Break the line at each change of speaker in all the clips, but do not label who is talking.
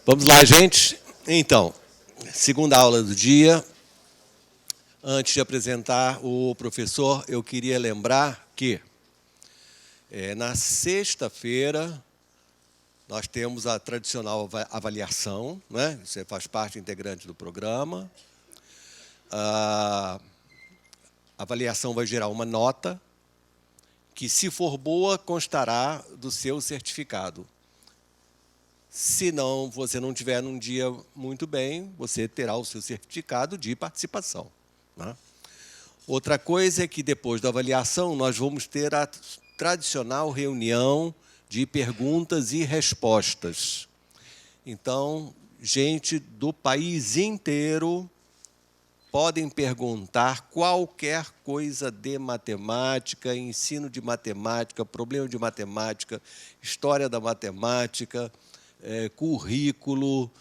Vamos lá, gente. Então, segunda aula do dia. Antes de apresentar o professor, eu queria lembrar que na sexta-feira nós temos a tradicional avaliação, né? Você faz parte integrante do programa. A avaliação vai gerar uma nota que, se for boa, constará do seu certificado. Se não, você não tiver num dia muito bem, você terá o seu certificado de participação, né? Outra coisa é que, depois da avaliação, nós vamos ter a tradicional reunião de perguntas e respostas. Então, gente do país inteiro podem perguntar qualquer coisa de matemática, ensino de matemática, problema de matemática, história da matemática, currículo,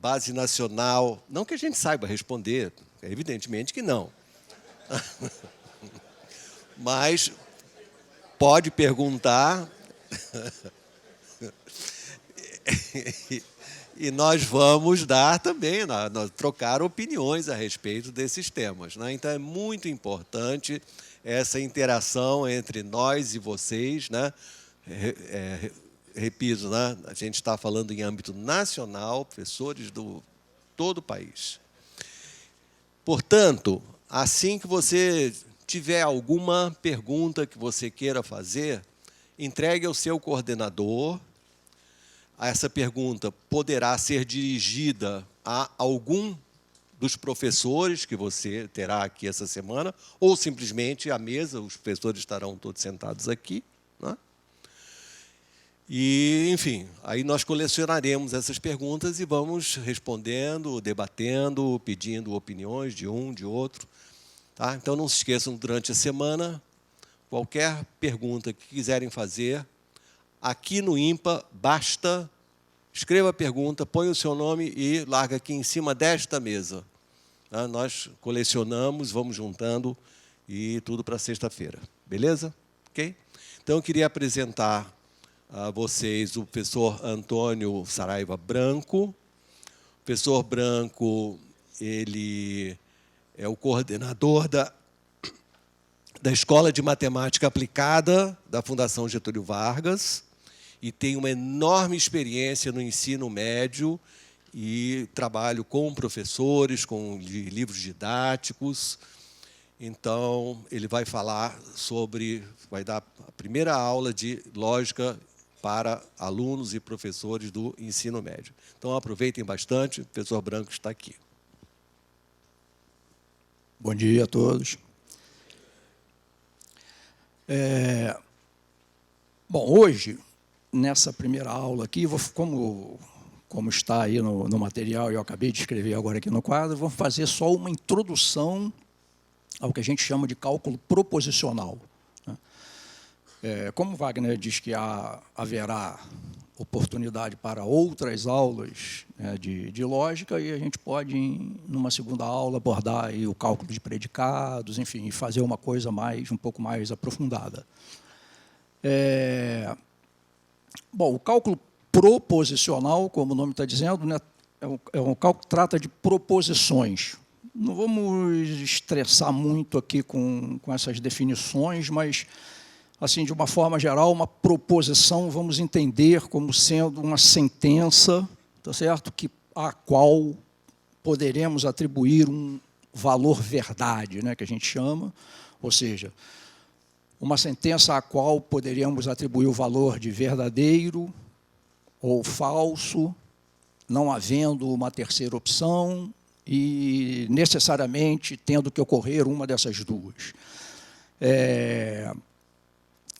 base nacional. Não que a gente saiba responder, evidentemente que não. Mas pode perguntar e nós vamos dar também, trocar opiniões a respeito desses temas, né? Então, é muito importante essa interação entre nós e vocês, né? Repito, né? A gente está falando em âmbito nacional, professores do todo o país. Portanto, assim que você tiver alguma pergunta que você queira fazer, entregue ao seu coordenador. Essa pergunta poderá ser dirigida a algum dos professores que você terá aqui essa semana, ou simplesmente à mesa, os professores estarão todos sentados aqui, né? E, enfim, aí nós colecionaremos essas perguntas e vamos respondendo, debatendo, pedindo opiniões de um, de outro. Tá? Então, não se esqueçam, durante a semana, qualquer pergunta que quiserem fazer, aqui no IMPA, basta, escreva a pergunta, põe o seu nome e larga aqui em cima desta mesa. Tá? Nós colecionamos, vamos juntando e tudo para sexta-feira. Beleza? Ok? Então, eu queria apresentar a vocês o professor Antônio Saraiva Branco. O professor Branco, ele é o coordenador da Escola de Matemática Aplicada da Fundação Getúlio Vargas e tem uma enorme experiência no ensino médio e trabalho com professores, com livros didáticos. Então, ele vai falar sobre, vai dar a primeira aula de lógica para alunos e professores do ensino médio. Então, aproveitem bastante, o professor Branco está aqui.
Bom dia a todos. Bom, hoje, nessa primeira aula aqui, como está aí no material, eu acabei de escrever agora aqui no quadro, vamos fazer só uma introdução ao que a gente chama de cálculo proposicional. Como Wagner diz que haverá oportunidade para outras aulas de lógica, e a gente pode, numa segunda aula, abordar aí o cálculo de predicados, enfim, fazer uma coisa um pouco mais aprofundada. Bom, o cálculo proposicional, como o nome está dizendo, né, é um cálculo que trata de proposições. Não vamos estressar muito aqui com essas definições, mas, assim, de uma forma geral, uma proposição vamos entender como sendo uma sentença, tá certo? A qual poderemos atribuir um valor verdade, né, que a gente chama, ou seja, uma sentença à qual poderíamos atribuir o valor de verdadeiro ou falso, não havendo uma terceira opção e necessariamente tendo que ocorrer uma dessas duas.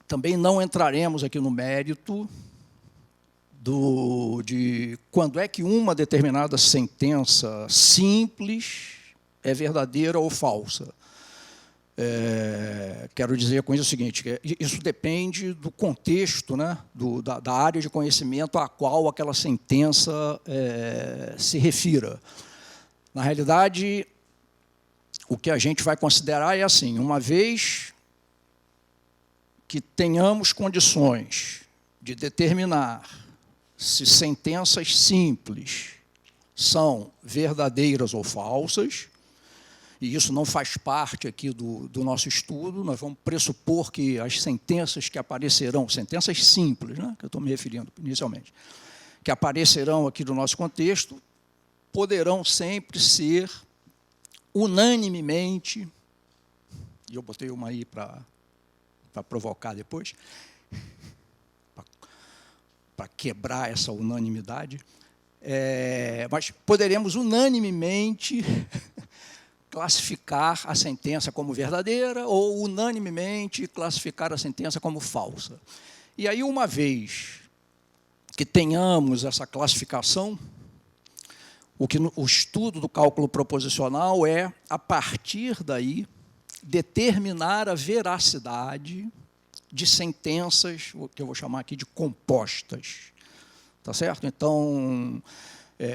Também não entraremos aqui no mérito de quando é que uma determinada sentença simples é verdadeira ou falsa. Quero dizer com isso o seguinte, que isso depende do contexto, né, da área de conhecimento a qual aquela sentença se refira. Na realidade, o que a gente vai considerar é assim, uma vez que tenhamos condições de determinar se sentenças simples são verdadeiras ou falsas, e isso não faz parte aqui do nosso estudo, nós vamos pressupor que as sentenças que aparecerão, sentenças simples, né, que eu estou me referindo inicialmente, que aparecerão aqui no nosso contexto, poderão sempre ser unanimemente, e eu botei uma aí para provocar depois, para quebrar essa unanimidade, mas poderemos unanimemente classificar a sentença como verdadeira ou unanimemente classificar a sentença como falsa. E aí, uma vez que tenhamos essa classificação, o estudo do cálculo proposicional é, a partir daí, determinar a veracidade de sentenças, o que eu vou chamar aqui de compostas. Tá certo? Então,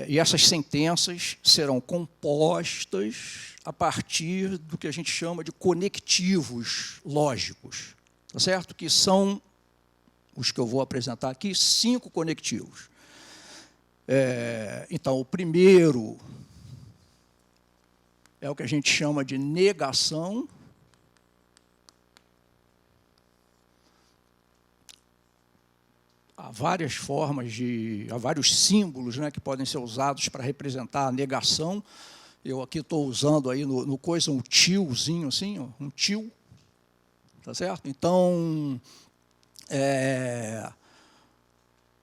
e essas sentenças serão compostas a partir do que a gente chama de conectivos lógicos. Tá certo? Que são os que eu vou apresentar aqui, 5 conectivos. Então, o primeiro é o que a gente chama de negação. Há várias formas, há vários símbolos, né, que podem ser usados para representar a negação. Eu aqui estou usando aí no coisa um tiozinho, assim, ó, um tio. Tá certo? Então,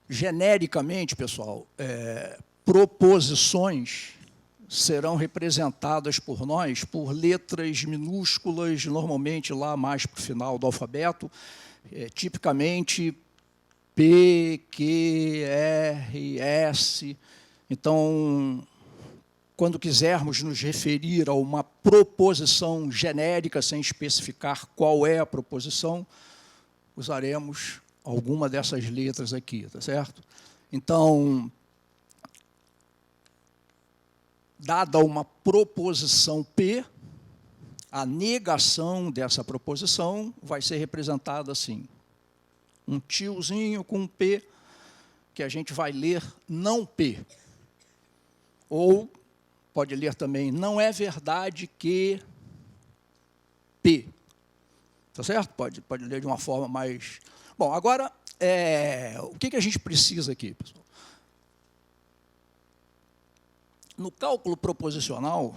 genericamente, pessoal, proposições serão representadas por nós por letras minúsculas, normalmente lá mais para o final do alfabeto, tipicamente P, Q, R, S. Então, quando quisermos nos referir a uma proposição genérica, sem especificar qual é a proposição, usaremos alguma dessas letras aqui, tá certo? Então, dada uma proposição P, a negação dessa proposição vai ser representada assim. Um tiozinho com um P, que a gente vai ler não P. Ou pode ler também, não é verdade que P. Tá certo? Pode ler de uma forma mais... Bom, agora, o que a gente precisa aqui, pessoal? No cálculo proposicional,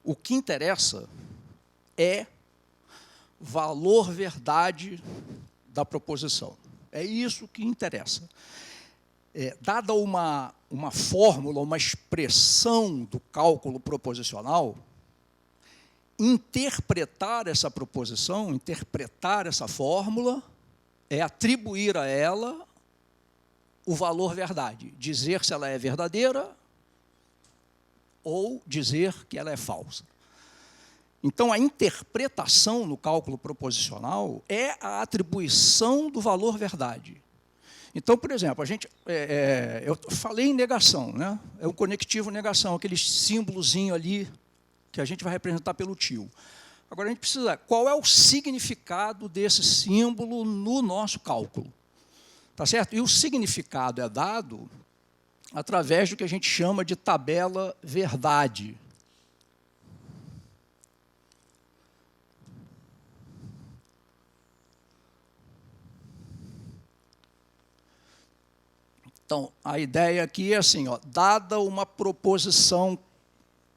o que interessa é valor verdade da proposição. É isso que interessa. Dada uma fórmula, uma expressão do cálculo proposicional, interpretar essa proposição, interpretar essa fórmula, é atribuir a ela o valor verdade, dizer se ela é verdadeira ou dizer que ela é falsa. Então, a interpretação no cálculo proposicional é a atribuição do valor verdade. Então, por exemplo, eu falei em negação, né? É o conectivo negação, aquele símbolozinho ali que a gente vai representar pelo tio. Agora, a gente precisa, qual é o significado desse símbolo no nosso cálculo? Tá certo? E o significado é dado através do que a gente chama de tabela verdade. Então, a ideia aqui é assim, ó, dada uma proposição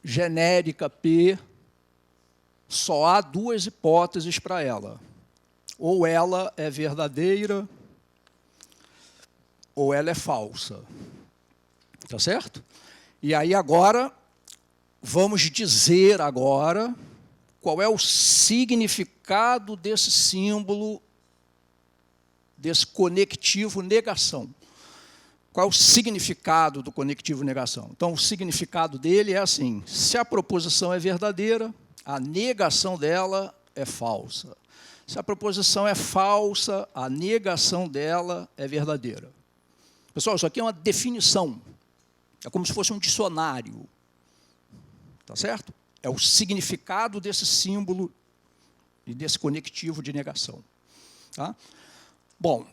genérica P, só há 2 hipóteses para ela. Ou ela é verdadeira, ou ela é falsa. Tá certo? E aí agora, vamos dizer agora qual é o significado desse símbolo, desse conectivo negação. Qual é o significado do conectivo negação? Então, o significado dele é assim, se a proposição é verdadeira, a negação dela é falsa. Se a proposição é falsa, a negação dela é verdadeira. Pessoal, isso aqui é uma definição. É como se fosse um dicionário. Tá certo? É o significado desse símbolo e desse conectivo de negação. Tá? Bom,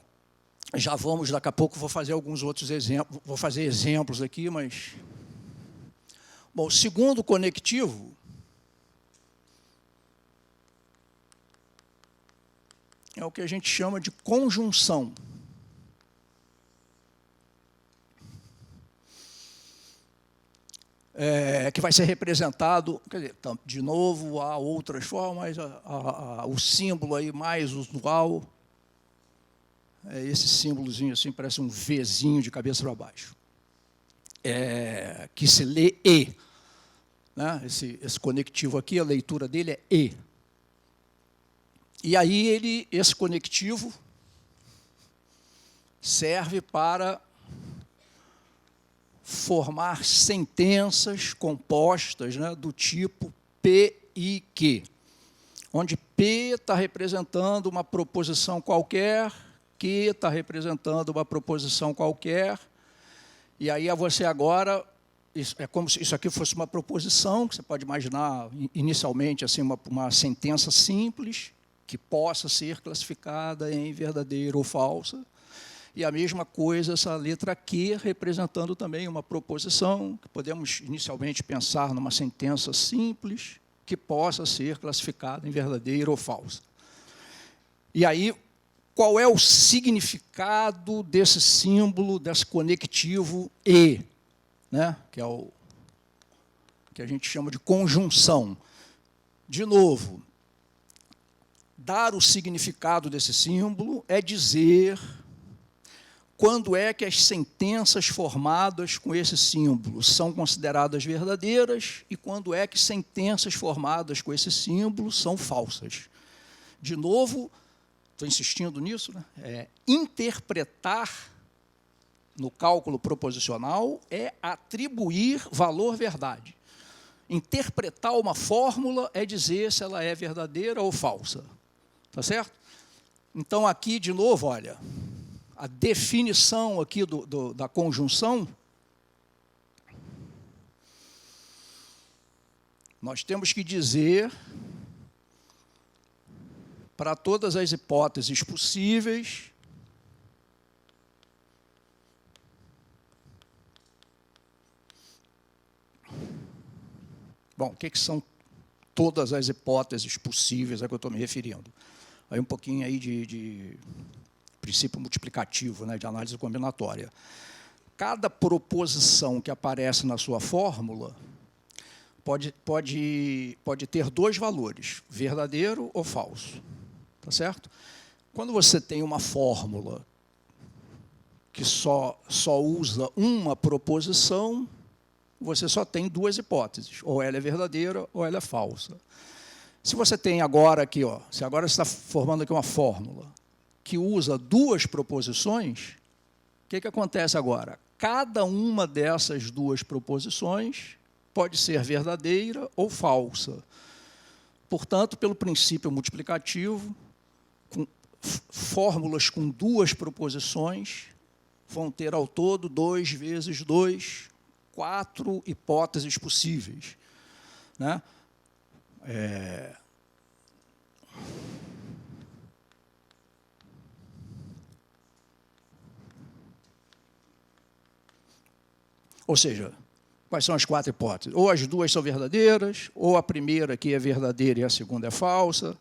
Já vamos, daqui a pouco, vou fazer alguns outros exemplos, vou fazer exemplos aqui, mas... Bom, o segundo conectivo é o que a gente chama de conjunção. Que vai ser representado, quer dizer, de novo, há outras formas, o símbolo aí mais usual é esse símbolozinho assim, parece um Vzinho de cabeça para baixo, que se lê E. Né? Esse conectivo aqui, a leitura dele é E. E aí esse conectivo serve para formar sentenças compostas, né, do tipo P e Q, onde P está representando uma proposição qualquer, Q está representando uma proposição qualquer, e aí você agora, é como se isso aqui fosse uma proposição, que você pode imaginar inicialmente assim, uma sentença simples, que possa ser classificada em verdadeira ou falsa. E a mesma coisa essa letra Q, representando também uma proposição, que podemos inicialmente pensar numa sentença simples, que possa ser classificada em verdadeira ou falsa. E aí, qual é o significado desse símbolo, desse conectivo E, né? Que é o que a gente chama de conjunção? De novo, dar o significado desse símbolo é dizer quando é que as sentenças formadas com esse símbolo são consideradas verdadeiras e quando é que sentenças formadas com esse símbolo são falsas. De novo, estou insistindo nisso, né? Interpretar no cálculo proposicional é atribuir valor verdade. Interpretar uma fórmula é dizer se ela é verdadeira ou falsa. Tá certo? Então, aqui, de novo, olha, a definição aqui da conjunção, nós temos que dizer, para todas as hipóteses possíveis, bom, o que são todas as hipóteses possíveis a que eu estou me referindo? Aí um pouquinho aí de princípio multiplicativo, né, de análise combinatória. Cada proposição que aparece na sua fórmula pode ter dois valores, verdadeiro ou falso. Tá certo? Quando você tem uma fórmula que só usa uma proposição, você só tem duas hipóteses, ou ela é verdadeira ou ela é falsa. Se você tem agora aqui, se agora você está formando aqui uma fórmula que usa duas proposições, o que acontece agora? Cada uma dessas duas proposições pode ser verdadeira ou falsa. Portanto, pelo princípio multiplicativo, fórmulas com duas proposições vão ter ao todo 2 vezes 2, 4 hipóteses possíveis. Né? Ou seja, quais são as 4 hipóteses? Ou as duas são verdadeiras, ou a primeira aqui é verdadeira e a segunda é falsa,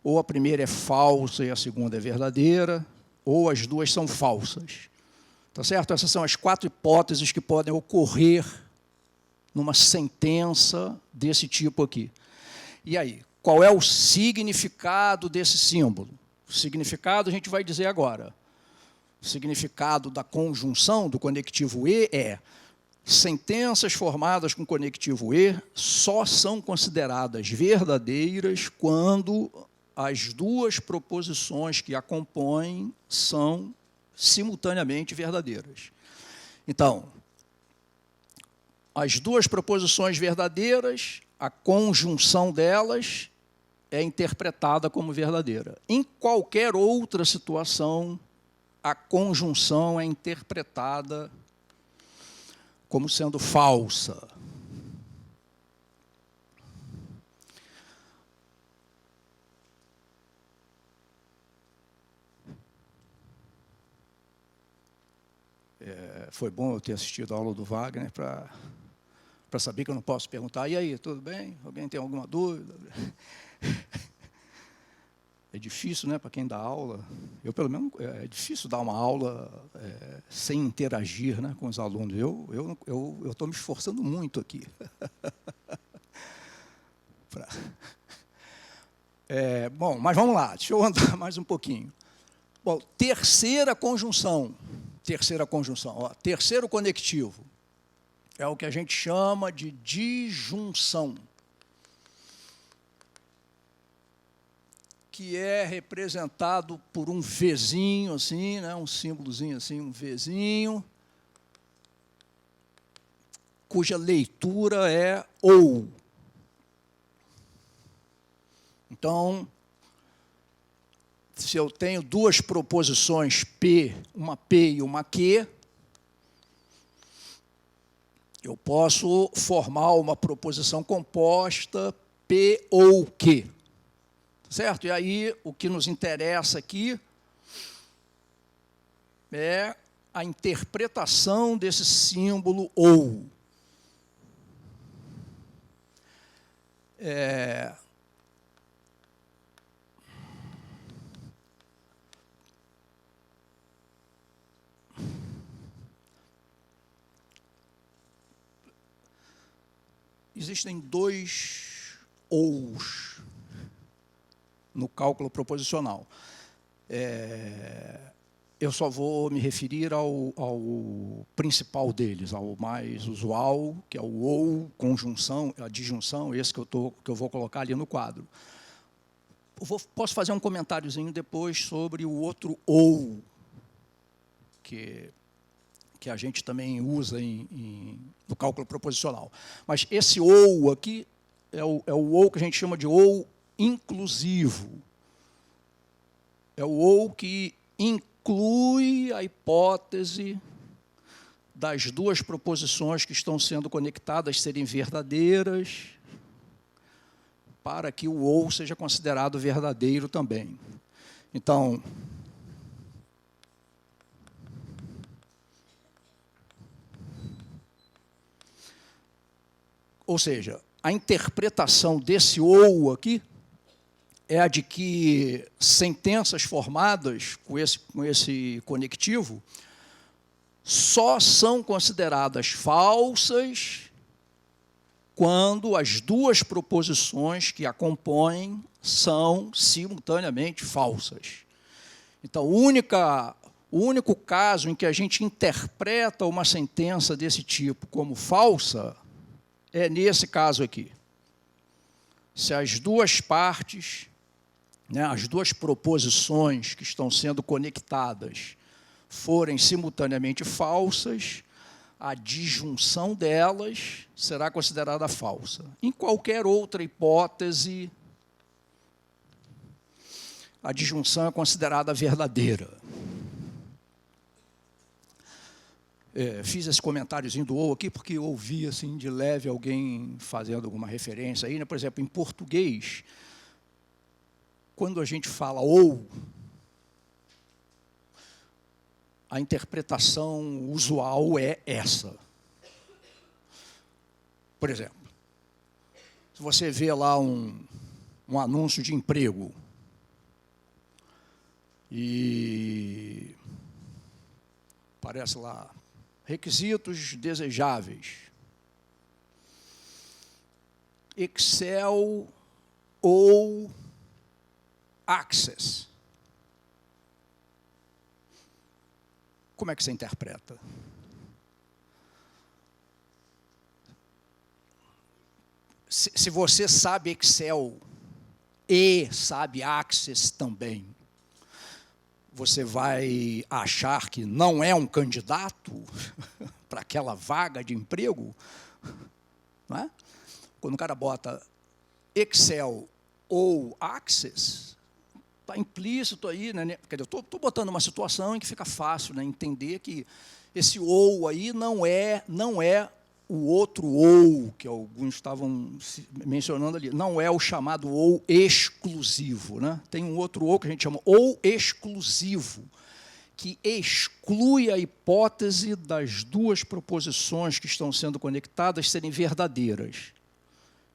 ou a primeira é falsa e a segunda é verdadeira, ou as duas são falsas. Tá certo? Essas são as 4 hipóteses que podem ocorrer numa sentença desse tipo aqui. E aí, qual é o significado desse símbolo? O significado a gente vai dizer agora. O significado da conjunção do conectivo E é: sentenças formadas com conectivo E só são consideradas verdadeiras quando as duas proposições que a compõem são simultaneamente verdadeiras. Então, as duas proposições verdadeiras, a conjunção delas é interpretada como verdadeira. Em qualquer outra situação, a conjunção é interpretada como sendo falsa. Foi bom eu ter assistido a aula do Wagner para saber que eu não posso perguntar, e aí, tudo bem? Alguém tem alguma dúvida? É difícil, né, para quem dá aula. Eu, pelo menos, é difícil dar uma aula sem interagir, né, com os alunos. Eu estou me esforçando muito aqui. Bom, mas vamos lá, deixa eu andar mais um pouquinho. Bom, terceira conjunção. Ó, terceiro conectivo. É o que a gente chama de disjunção, que é representado por um Vzinho, assim, né, um símbolozinho assim, um Vzinho, cuja leitura é ou. Então, se eu tenho duas proposições P, uma P e uma Q, eu posso formar uma proposição composta P ou Q. Certo? E aí, o que nos interessa aqui é a interpretação desse símbolo ou. Existem dois ous no cálculo proposicional. Eu só vou me referir ao principal deles, ao mais usual, que é o ou, conjunção, a disjunção, esse que eu vou colocar ali no quadro. Posso fazer um comentáriozinho depois sobre o outro ou, que a gente também usa no cálculo proposicional. Mas esse ou aqui é o ou que a gente chama de ou inclusivo. É o ou que inclui a hipótese das duas proposições que estão sendo conectadas serem verdadeiras, para que o ou seja considerado verdadeiro também. Então, ou seja, a interpretação desse ou aqui é a de que sentenças formadas com esse conectivo só são consideradas falsas quando as duas proposições que a compõem são simultaneamente falsas. Então, o único caso em que a gente interpreta uma sentença desse tipo como falsa é nesse caso aqui. Se as duas partes, né, as duas proposições que estão sendo conectadas forem simultaneamente falsas, a disjunção delas será considerada falsa. Em qualquer outra hipótese, a disjunção é considerada verdadeira. Fiz esse comentáriozinho do ou aqui porque eu ouvi assim, de leve alguém fazendo alguma referência aí, né? Por exemplo, em português, quando a gente fala ou, a interpretação usual é essa. Por exemplo, se você vê lá um anúncio de emprego e aparece lá requisitos desejáveis, Excel ou Access. Como é que você interpreta? Se você sabe Excel e sabe Access também, você vai achar que não é um candidato para aquela vaga de emprego? Não é? Quando o cara bota Excel ou Access, está implícito aí, né? Quer dizer, eu estou botando uma situação em que fica fácil, né, entender que esse ou aí não é o outro ou que alguns estavam mencionando ali, não é o chamado ou exclusivo, né? Tem um outro ou que a gente chama ou exclusivo, que exclui a hipótese das duas proposições que estão sendo conectadas serem verdadeiras.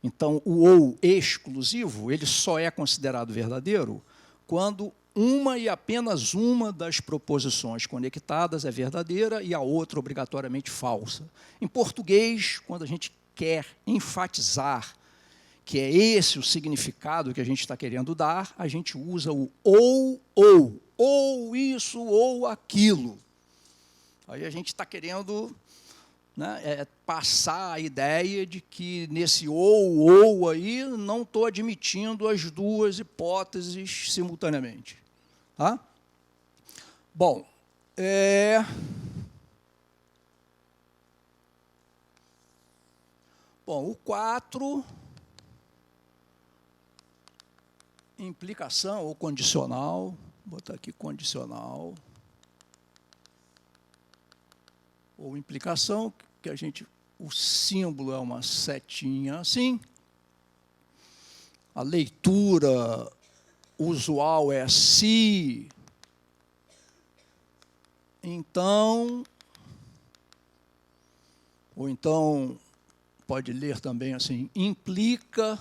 Então, o ou exclusivo, ele só é considerado verdadeiro quando uma e apenas uma das proposições conectadas é verdadeira e a outra obrigatoriamente falsa. Em português, quando a gente quer enfatizar que é esse o significado que a gente está querendo dar, a gente usa o ou isso, ou aquilo. Aí a gente está querendo, né, passar a ideia de que nesse ou aí não estou admitindo as duas hipóteses simultaneamente. Tá? Bom, o 4, implicação ou condicional, vou botar aqui condicional, ou implicação, que o símbolo é uma setinha assim, a leitura usual é se, então, ou então pode ler também assim, implica,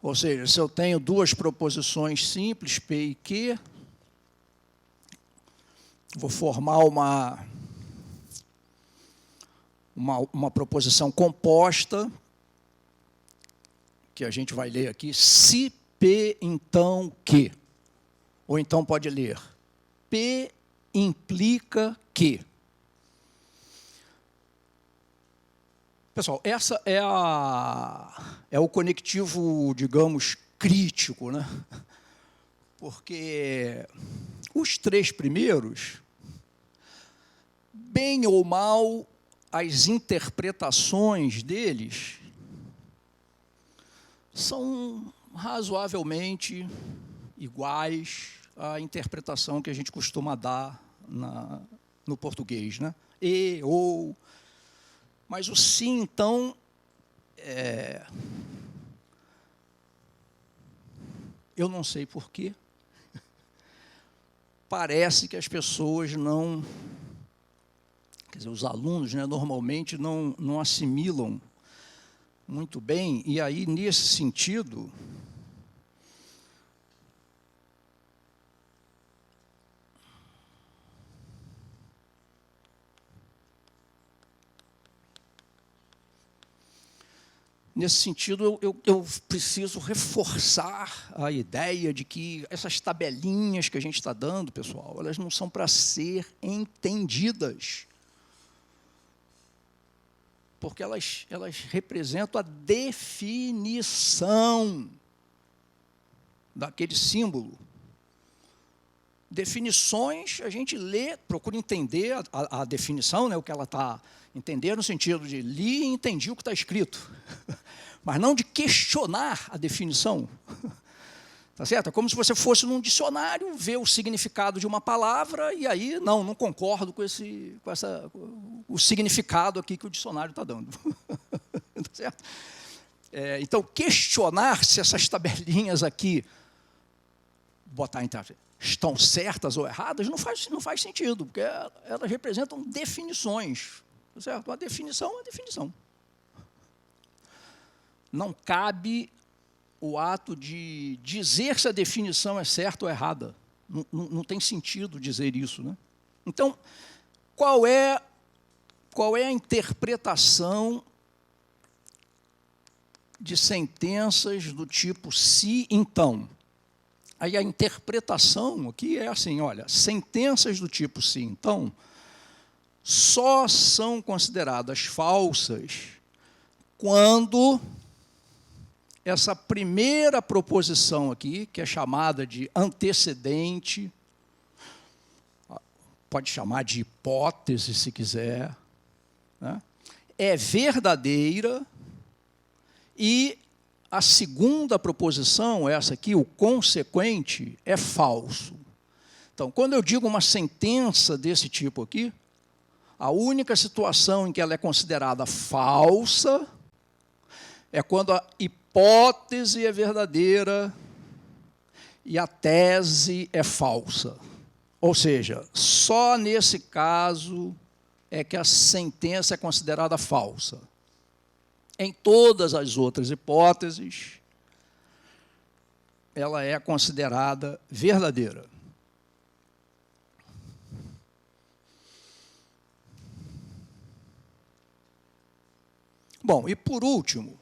ou seja, se eu tenho duas proposições simples, P e Q, vou formar uma proposição composta, que a gente vai ler aqui, se P, então Q. Ou então pode ler, P implica Q. Pessoal, essa é o conectivo, digamos, crítico, né? Porque os três primeiros, bem ou mal, as interpretações deles são razoavelmente iguais à interpretação que a gente costuma dar no português, né? E, ou... Mas o sim, então, eu não sei porquê, parece que as pessoas não, quer dizer, os alunos, né, normalmente não assimilam muito bem, e aí, nesse sentido, eu preciso reforçar a ideia de que essas tabelinhas que a gente está dando, pessoal, elas não são para ser entendidas. Porque elas representam a definição daquele símbolo. Definições, a gente lê, procura entender a definição, né, o que ela está entendendo, no sentido de li e entendi o que está escrito, mas não de questionar a definição. Tá certo? É como se você fosse num dicionário, ver o significado de uma palavra, e aí, não concordo com o significado aqui que o dicionário está dando. Tá certo? Então, questionar se essas tabelinhas aqui, botar em estão certas ou erradas, não faz sentido, porque elas representam definições. Tá certo? A definição é uma definição. Não cabe o ato de dizer se a definição é certa ou errada. Não tem sentido dizer isso, né? Então, qual é a interpretação de sentenças do tipo se, então? Aí a interpretação aqui é assim, olha, sentenças do tipo se, então, só são consideradas falsas quando essa primeira proposição aqui, que é chamada de antecedente, pode chamar de hipótese, se quiser, né, é verdadeira, e a segunda proposição, essa aqui, o consequente, é falso. Então, quando eu digo uma sentença desse tipo aqui, a única situação em que ela é considerada falsa é quando a hipótese é verdadeira e a tese é falsa. Ou seja, só nesse caso é que a sentença é considerada falsa. Em todas as outras hipóteses, ela é considerada verdadeira. Bom, e por último,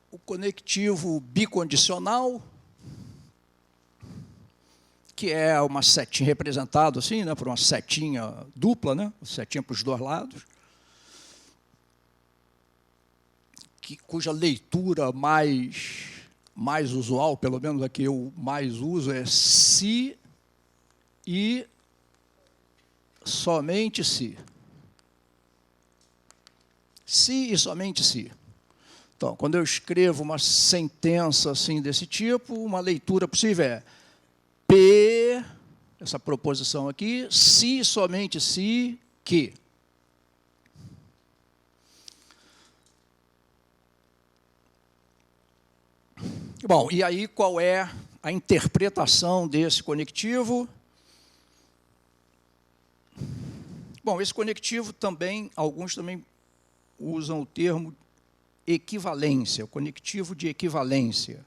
o conectivo bicondicional, que é uma setinha representado assim, né, por uma setinha dupla, né, setinha para os dois lados, cuja leitura mais usual, pelo menos a que eu mais uso, é se e somente se. Se e somente se. Então, quando eu escrevo uma sentença assim desse tipo, uma leitura possível é P, essa proposição aqui, se, somente se, que. Bom, e aí qual é a interpretação desse conectivo? Bom, esse conectivo também, alguns também usam o termo equivalência, o conectivo de equivalência.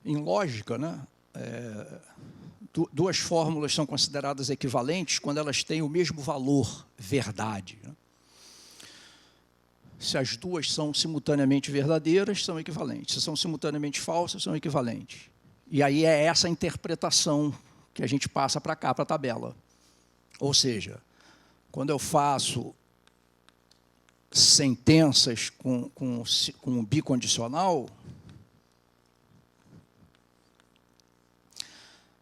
Em lógica, né, duas fórmulas são consideradas equivalentes quando elas têm o mesmo valor, verdade. Né? Se as duas são simultaneamente verdadeiras, são equivalentes. Se são simultaneamente falsas, são equivalentes. E aí é essa interpretação que a gente passa para cá, para a tabela. Ou seja, quando eu faço sentenças com bicondicional,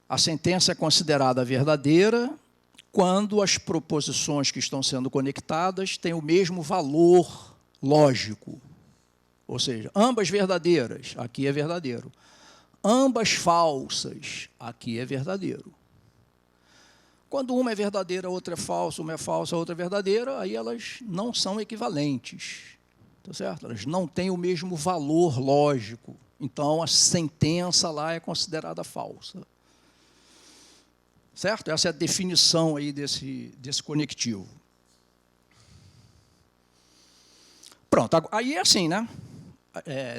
a sentença é considerada verdadeira quando as proposições que estão sendo conectadas têm o mesmo valor lógico. Ou seja, ambas verdadeiras, aqui é verdadeiro. Ambas falsas, aqui é verdadeiro. Quando uma é verdadeira, a outra é falsa, uma é falsa, a outra é verdadeira, aí elas não são equivalentes. Tá certo? Elas não têm o mesmo valor lógico. Então, a sentença lá é considerada falsa. Certo? Essa é a definição aí desse conectivo. Pronto, aí é assim, né?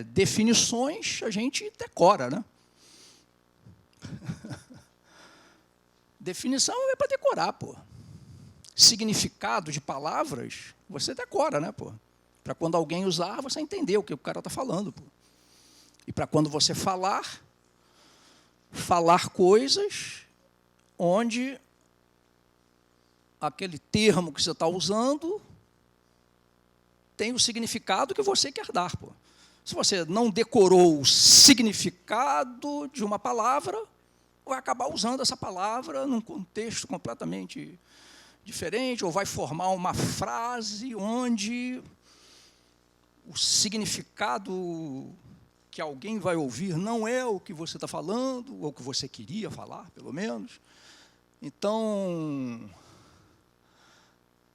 Definições a gente decora, né? Definição é para decorar, pô. Significado de palavras, você decora, né, pô? Para quando alguém usar, você entender o que o cara está falando, pô. E para quando você falar coisas onde aquele termo que você está usando tem o significado que você quer dar. Pô. Se você não decorou o significado de uma palavra, vai acabar usando essa palavra num contexto completamente diferente, ou vai formar uma frase onde o significado que alguém vai ouvir não é o que você está falando, ou o que você queria falar, pelo menos. Então,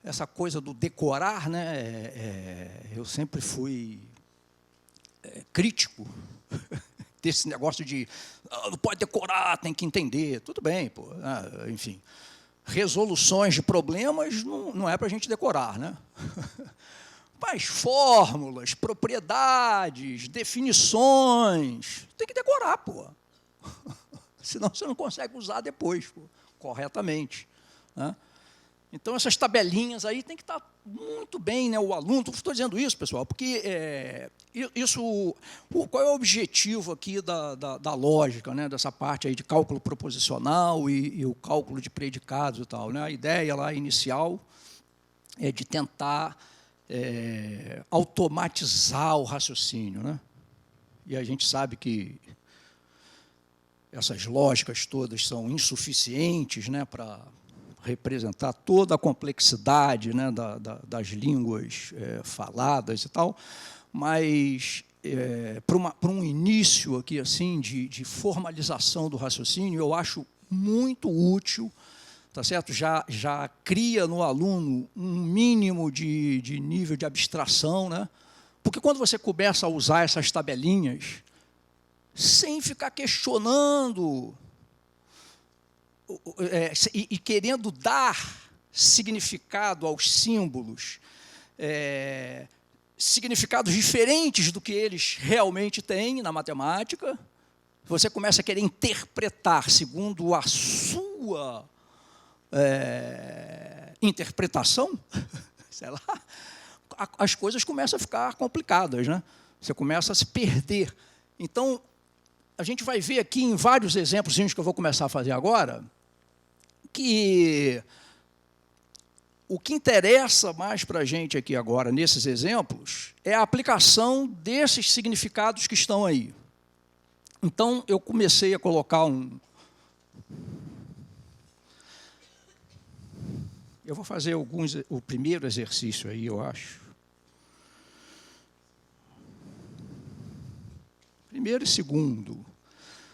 essa coisa do decorar, né, eu sempre fui crítico desse negócio de não pode decorar, tem que entender. Tudo bem, pô, enfim. Resoluções de problemas não é para a gente decorar, né? Mas fórmulas, propriedades, definições, tem que decorar, pô. Senão você não consegue usar depois, pô, corretamente. Né? Então, essas tabelinhas aí tem que estar muito bem, né, o aluno. Estou dizendo isso, pessoal, porque qual é o objetivo aqui da lógica, né, dessa parte aí de cálculo proposicional e o cálculo de predicados e tal. Né? A ideia lá inicial é de tentar automatizar o raciocínio. Né? E a gente sabe que essas lógicas todas são insuficientes, né, para representar toda a complexidade, né, das línguas faladas e tal, mas para um início aqui assim de formalização do raciocínio, eu acho muito útil, tá certo? Já cria no aluno um mínimo de nível de abstração, né? Porque quando você começa a usar essas tabelinhas, sem ficar questionando e querendo dar significado aos símbolos, significados diferentes do que eles realmente têm na matemática, você começa a querer interpretar segundo a sua interpretação, sei lá, as coisas começam a ficar complicadas, né? Você começa a se perder. Então, a gente vai ver aqui em vários exemplos que eu vou começar a fazer agora, que o que interessa mais para a gente aqui agora, nesses exemplos, é a aplicação desses significados que estão aí. Então, eu comecei a colocar Eu vou fazer o primeiro exercício aí, eu acho. Primeiro e segundo.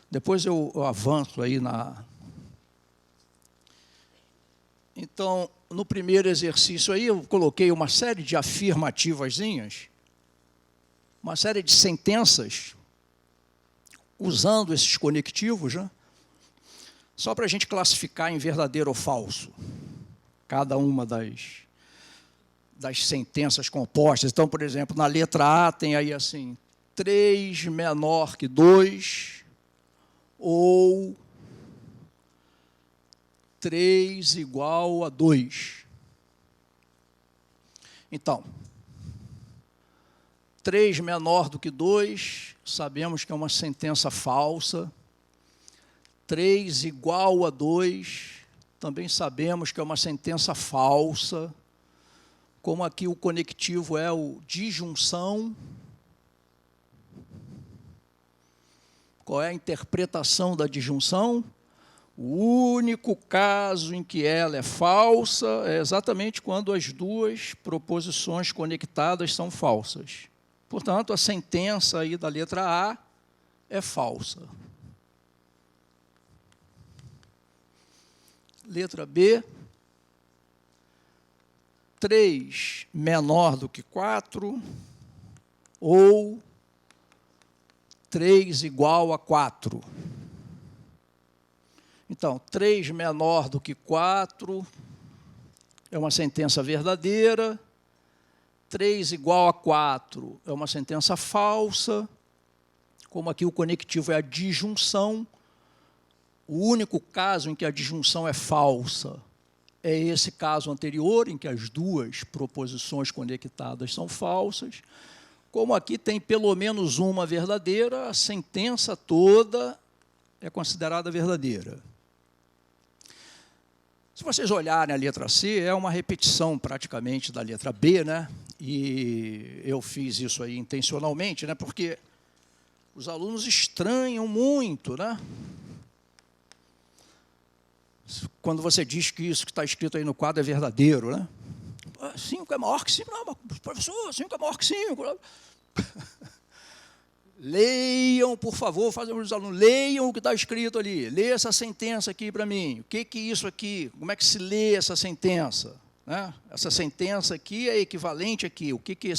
Depois eu avanço aí na... Então, no primeiro exercício aí, eu coloquei uma série de afirmativazinhas, uma série de sentenças, usando esses conectivos, né? Só para a gente classificar em verdadeiro ou falso cada uma das sentenças compostas. Então, por exemplo, na letra A tem aí assim, 3 menor que 2, ou 3 igual a 2. Então, 3 menor do que 2, sabemos que é uma sentença falsa. 3 igual a 2, também sabemos que é uma sentença falsa. Como aqui o conectivo é o disjunção. Qual é a interpretação da disjunção? O único caso em que ela é falsa é exatamente quando as duas proposições conectadas são falsas. Portanto, a sentença aí da letra A é falsa. Letra B, 3 menor do que 4, ou 3 igual a 4. Então, 3 menor do que 4 é uma sentença verdadeira, 3 igual a 4 é uma sentença falsa. Como aqui o conectivo é a disjunção, o único caso em que a disjunção é falsa é esse caso anterior, em que as duas proposições conectadas são falsas. Como aqui tem pelo menos uma verdadeira, a sentença toda é considerada verdadeira. Se vocês olharem a letra C, é uma repetição praticamente da letra B, né? E eu fiz isso aí intencionalmente, né? Porque os alunos estranham muito, né? Quando você diz que isso que está escrito aí no quadro é verdadeiro, né? 5 é maior que 5, não, professor, 5 é maior que 5. Leiam, por favor, fazem os alunos, leiam o que está escrito ali. Lê essa sentença aqui para mim. O que é isso aqui? Como é que se lê essa sentença? Né? Essa sentença aqui é equivalente aqui. O que é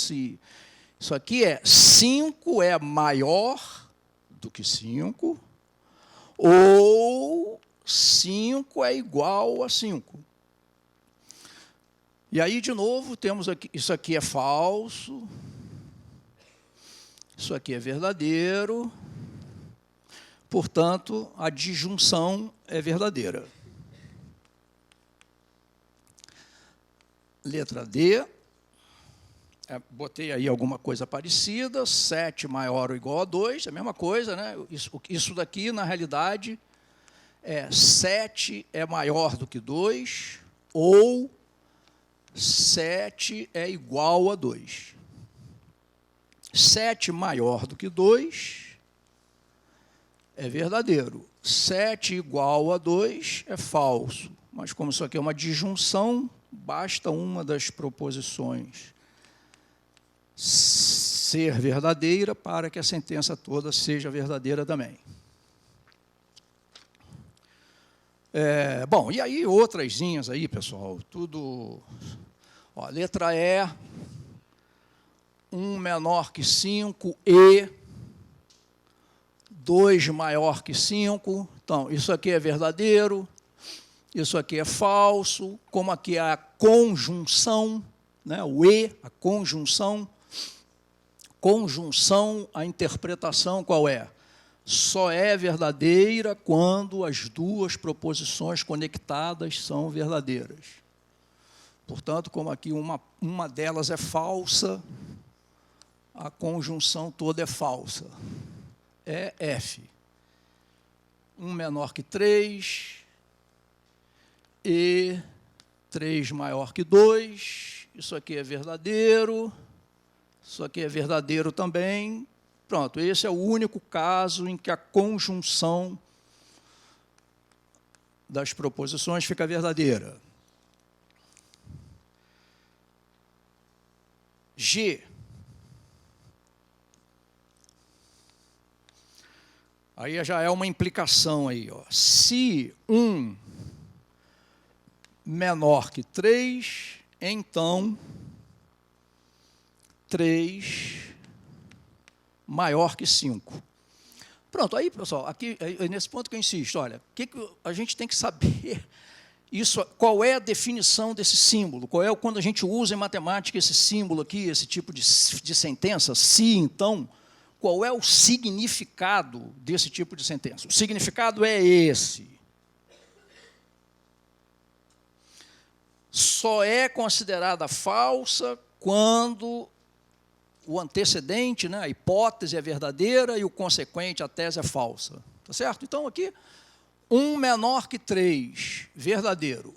isso aqui é 5 é maior do que 5, ou 5 é igual a 5. E aí, de novo, temos aqui, isso aqui é falso, isso aqui é verdadeiro, portanto, a disjunção é verdadeira. Letra D, botei aí alguma coisa parecida, 7 maior ou igual a 2, é a mesma coisa, né? Isso daqui, na realidade, 7 é maior do que 2, ou 7 é igual a 2. 7 maior do que 2 é verdadeiro. 7 igual a 2 é falso. mas como isso aqui é uma disjunção, basta uma das proposições ser verdadeira para que a sentença toda seja verdadeira também. Bom, e aí outrasinhas aí, pessoal, tudo... Ó, letra E, 1 menor que 5, E, 2 maior que 5. Então, isso aqui é verdadeiro, isso aqui é falso, como aqui é a conjunção, né, o E, a conjunção, a interpretação qual é? Só é verdadeira quando as duas proposições conectadas são verdadeiras. Portanto, como aqui uma delas é falsa, a conjunção toda é falsa. É F. 1 menor que 3, E 3 maior que 2, isso aqui é verdadeiro, isso aqui é verdadeiro também. Pronto, esse é o único caso em que a conjunção das proposições fica verdadeira. G. Aí já é uma implicação aí, ó. Se 1 menor que 3, então 3 maior que 5. Pronto, aí, pessoal, aqui, nesse ponto que eu insisto, olha, que a gente tem que saber isso, qual é a definição desse símbolo, qual é quando a gente usa em matemática esse símbolo aqui, esse tipo de sentença, se, então, qual é o significado desse tipo de sentença? O significado é esse. Só é considerada falsa quando o antecedente, né, a hipótese é verdadeira e o consequente, a tese é falsa. Tá certo? Então, aqui, 1 menor que 3, verdadeiro.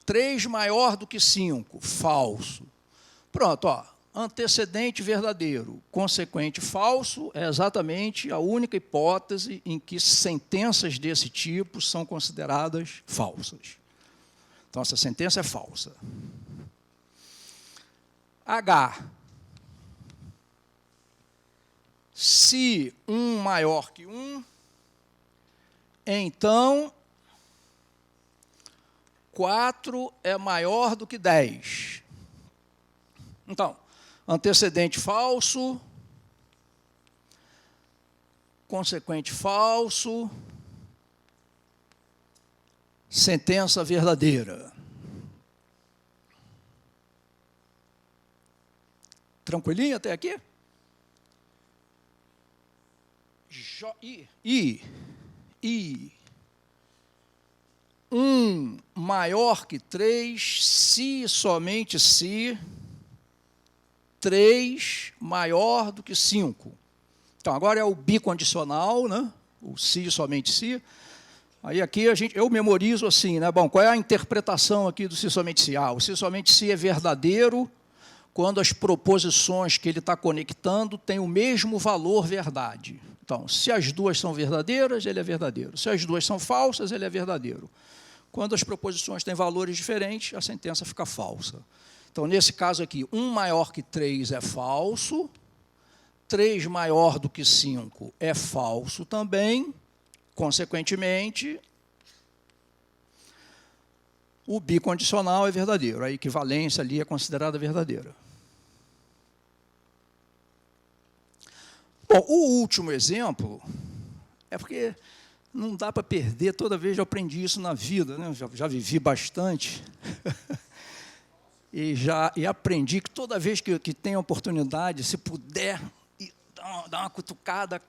3 maior do que 5, falso. Pronto, ó, antecedente verdadeiro, consequente falso, é exatamente a única hipótese em que sentenças desse tipo são consideradas falsas. Então, essa sentença é falsa. H. Se 1 maior que 1, então 4 é maior do que 10. Então, antecedente falso, consequente falso, sentença verdadeira. Tranquilinho até aqui? I. 1 maior que 3, se e somente se 3 maior do que 5. Então, agora é o bicondicional, né? O se e somente se. Aí aqui eu memorizo assim, né? Bom, qual é a interpretação aqui do se somente se? O se somente se é verdadeiro quando as proposições que ele está conectando têm o mesmo valor verdade. Então, se as duas são verdadeiras, ele é verdadeiro. Se as duas são falsas, ele é verdadeiro. Quando as proposições têm valores diferentes, a sentença fica falsa. Então, nesse caso aqui, 1 maior que 3 é falso, 3 maior do que 5 é falso também, consequentemente, o bicondicional é verdadeiro, a equivalência ali é considerada verdadeira. Bom, o último exemplo é porque não dá para perder, toda vez eu aprendi isso na vida, né? Já vivi bastante, e aprendi que toda vez que tem oportunidade, se puder, dar uma cutucada,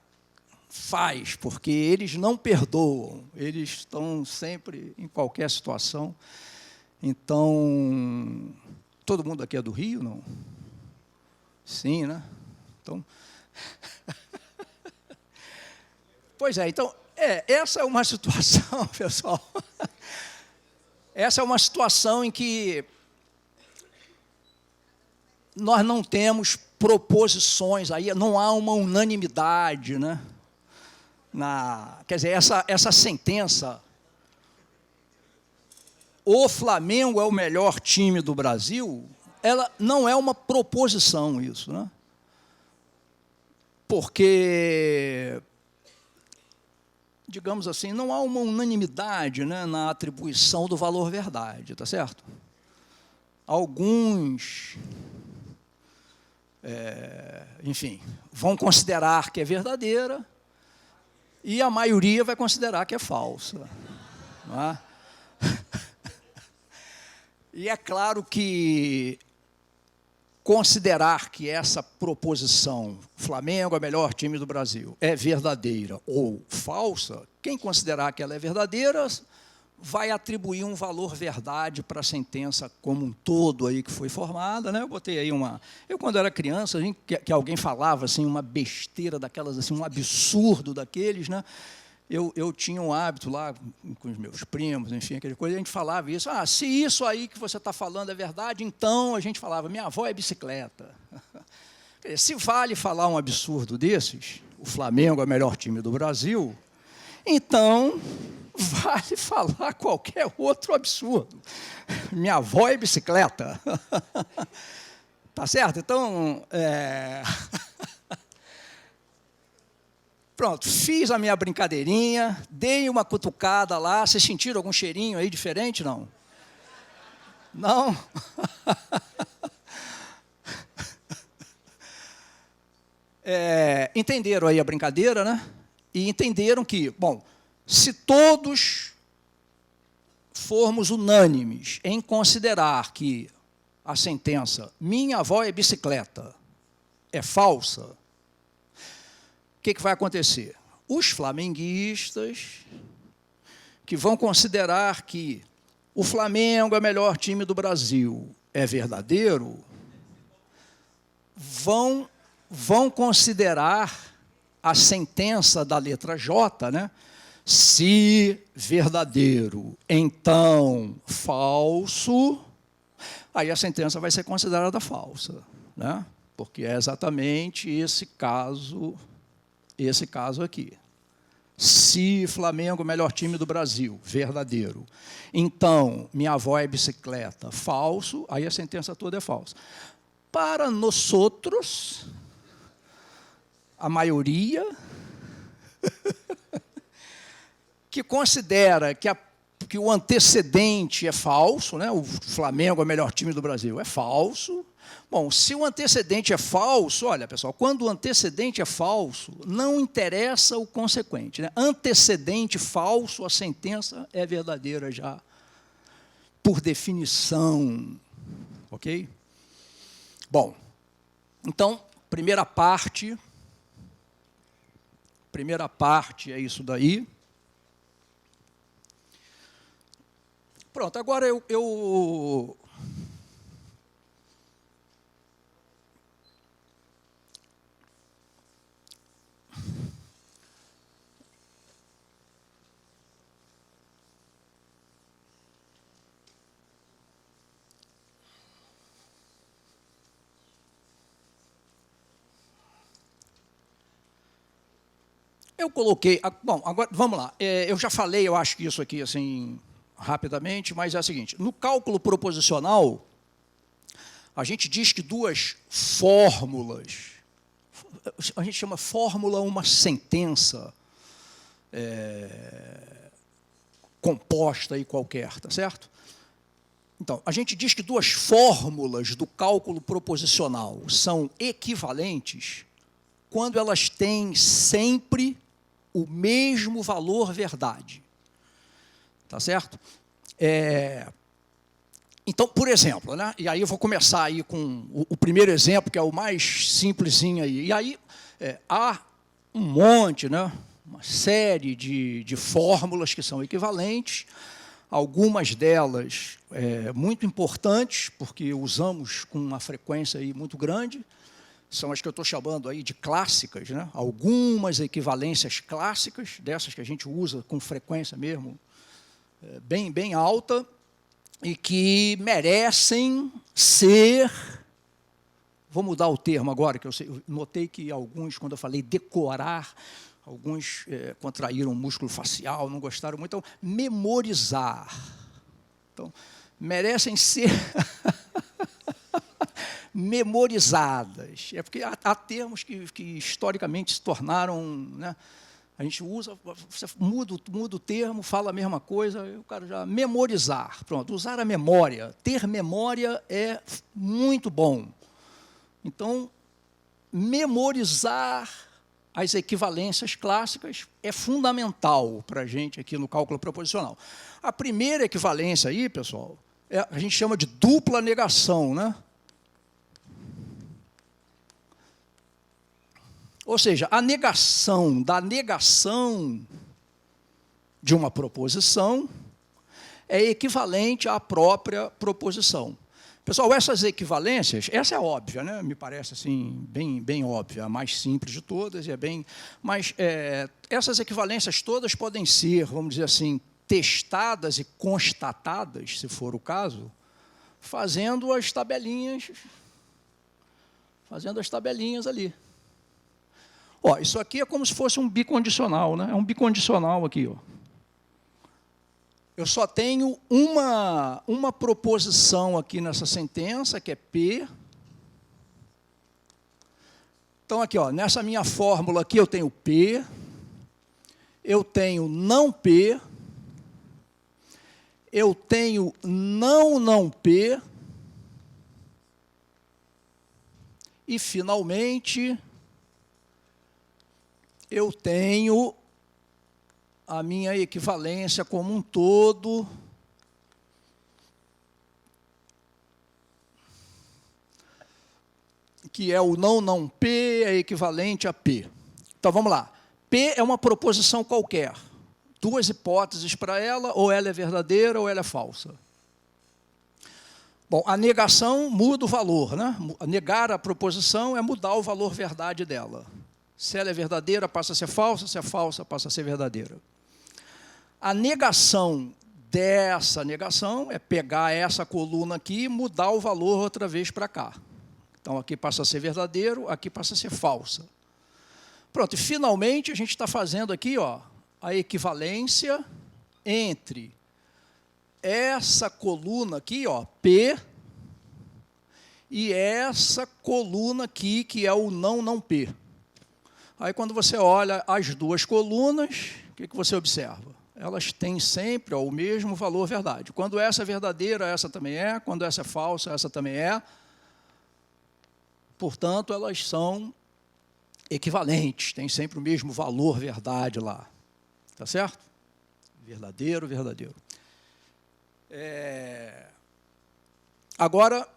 faz, porque eles não perdoam, eles estão sempre em qualquer situação. Então, todo mundo aqui é do Rio, não? Sim, né? Então... Pois é, então, essa é uma situação, pessoal, essa é uma situação em que nós não temos proposições, aí não há uma unanimidade, né? Quer dizer, essa sentença o Flamengo é o melhor time do Brasil, ela não é uma proposição isso, né? Porque, digamos assim, não há uma unanimidade, né, na atribuição do valor verdade, tá certo? Alguns, enfim, vão considerar que é verdadeira e a maioria vai considerar que é falsa, não é? E é claro que considerar que essa proposição, Flamengo é o melhor time do Brasil, é verdadeira ou falsa, quem considerar que ela é verdadeira vai atribuir um valor verdade para a sentença como um todo aí que foi formada, né? Eu botei aí eu quando era criança, que alguém falava assim uma besteira daquelas assim, um absurdo daqueles, né? Eu tinha um hábito lá com os meus primos, enfim, aquele coisa, a gente falava isso, se isso aí que você está falando é verdade, então a gente falava, minha avó é bicicleta. Quer dizer, se vale falar um absurdo desses, o Flamengo é o melhor time do Brasil, então vale falar qualquer outro absurdo. Minha avó é bicicleta. Tá certo? Então, pronto, fiz a minha brincadeirinha, dei uma cutucada lá. Vocês sentiram algum cheirinho aí diferente, não? Não? Entenderam aí a brincadeira, né? E entenderam que, bom, se todos formos unânimes em considerar que a sentença minha avó é bicicleta é falsa, o que vai acontecer? Os flamenguistas, que vão considerar que o Flamengo é o melhor time do Brasil, é verdadeiro, vão considerar a sentença da letra J, né? Se verdadeiro, então falso, aí a sentença vai ser considerada falsa, né? Porque é exatamente esse caso aqui. Se Flamengo é o melhor time do Brasil, verdadeiro, então minha avó é bicicleta, falso, aí a sentença toda é falsa. Para nós outros, a maioria, que considera que o antecedente é falso, né? O Flamengo é o melhor time do Brasil, é falso. Bom, se o antecedente é falso, olha, pessoal, quando o antecedente é falso, não interessa o consequente, né? Antecedente falso, a sentença é verdadeira já, por definição, ok? Bom, então, primeira parte é isso daí. Pronto, agora eu coloquei... Bom, agora, vamos lá. Eu já falei, eu acho que isso aqui, assim, rapidamente, mas é o seguinte. No cálculo proposicional, a gente diz que duas fórmulas, a gente chama fórmula uma sentença composta aí qualquer, tá certo? Então, a gente diz que duas fórmulas do cálculo proposicional são equivalentes quando elas têm sempre o mesmo valor verdade. Tá certo? Então, por exemplo, né? E aí eu vou começar aí com o primeiro exemplo, que é o mais simplesinho aí. E aí há um monte, né? Uma série de fórmulas que são equivalentes, algumas delas muito importantes, porque usamos com uma frequência aí muito grande, são as que eu estou chamando aí de clássicas, né? Algumas equivalências clássicas, dessas que a gente usa com frequência mesmo, bem alta, e que merecem ser... Vou mudar o termo agora, que eu notei que alguns, quando eu falei decorar, alguns contraíram o músculo facial, não gostaram muito, então, memorizar. Então, merecem ser memorizadas. É porque há termos que historicamente se tornaram, né? A gente usa, você muda o termo, fala a mesma coisa, o cara já memorizar. Pronto, usar a memória. Ter memória é muito bom. Então, memorizar as equivalências clássicas é fundamental para a gente aqui no cálculo proposicional. A primeira equivalência aí, pessoal, a gente chama de dupla negação, né? Ou seja, a negação da negação de uma proposição é equivalente à própria proposição. Pessoal, essas equivalências, essa é óbvia, né? Me parece assim, bem óbvia, a mais simples de todas, mas essas equivalências todas podem ser, vamos dizer assim, testadas e constatadas, se for o caso, fazendo as tabelinhas ali. Ó, isso aqui é como se fosse um bicondicional, né? É um bicondicional aqui, ó. Eu só tenho uma proposição aqui nessa sentença, que é P. Então, aqui, ó, nessa minha fórmula aqui, eu tenho P, eu tenho não P, eu tenho não P, e, finalmente, eu tenho a minha equivalência como um todo, que é o não P é equivalente a P. Então, vamos lá. P é uma proposição qualquer. Duas hipóteses para ela, ou ela é verdadeira ou ela é falsa. Bom, a negação muda o valor, né? Negar a proposição é mudar o valor verdade dela. Se ela é verdadeira, passa a ser falsa, se é falsa, passa a ser verdadeira. A negação dessa negação é pegar essa coluna aqui e mudar o valor outra vez para cá. Então, aqui passa a ser verdadeiro, aqui passa a ser falsa. Pronto, e finalmente a gente está fazendo aqui, ó, a equivalência entre essa coluna aqui, ó, P, e essa coluna aqui, que é o não P. Aí, quando você olha as duas colunas, o que você observa? Elas têm sempre, ó, o mesmo valor verdade. Quando essa é verdadeira, essa também é. Quando essa é falsa, essa também é. Portanto, elas são equivalentes, têm sempre o mesmo valor verdade lá. Tá certo? Verdadeiro. Agora,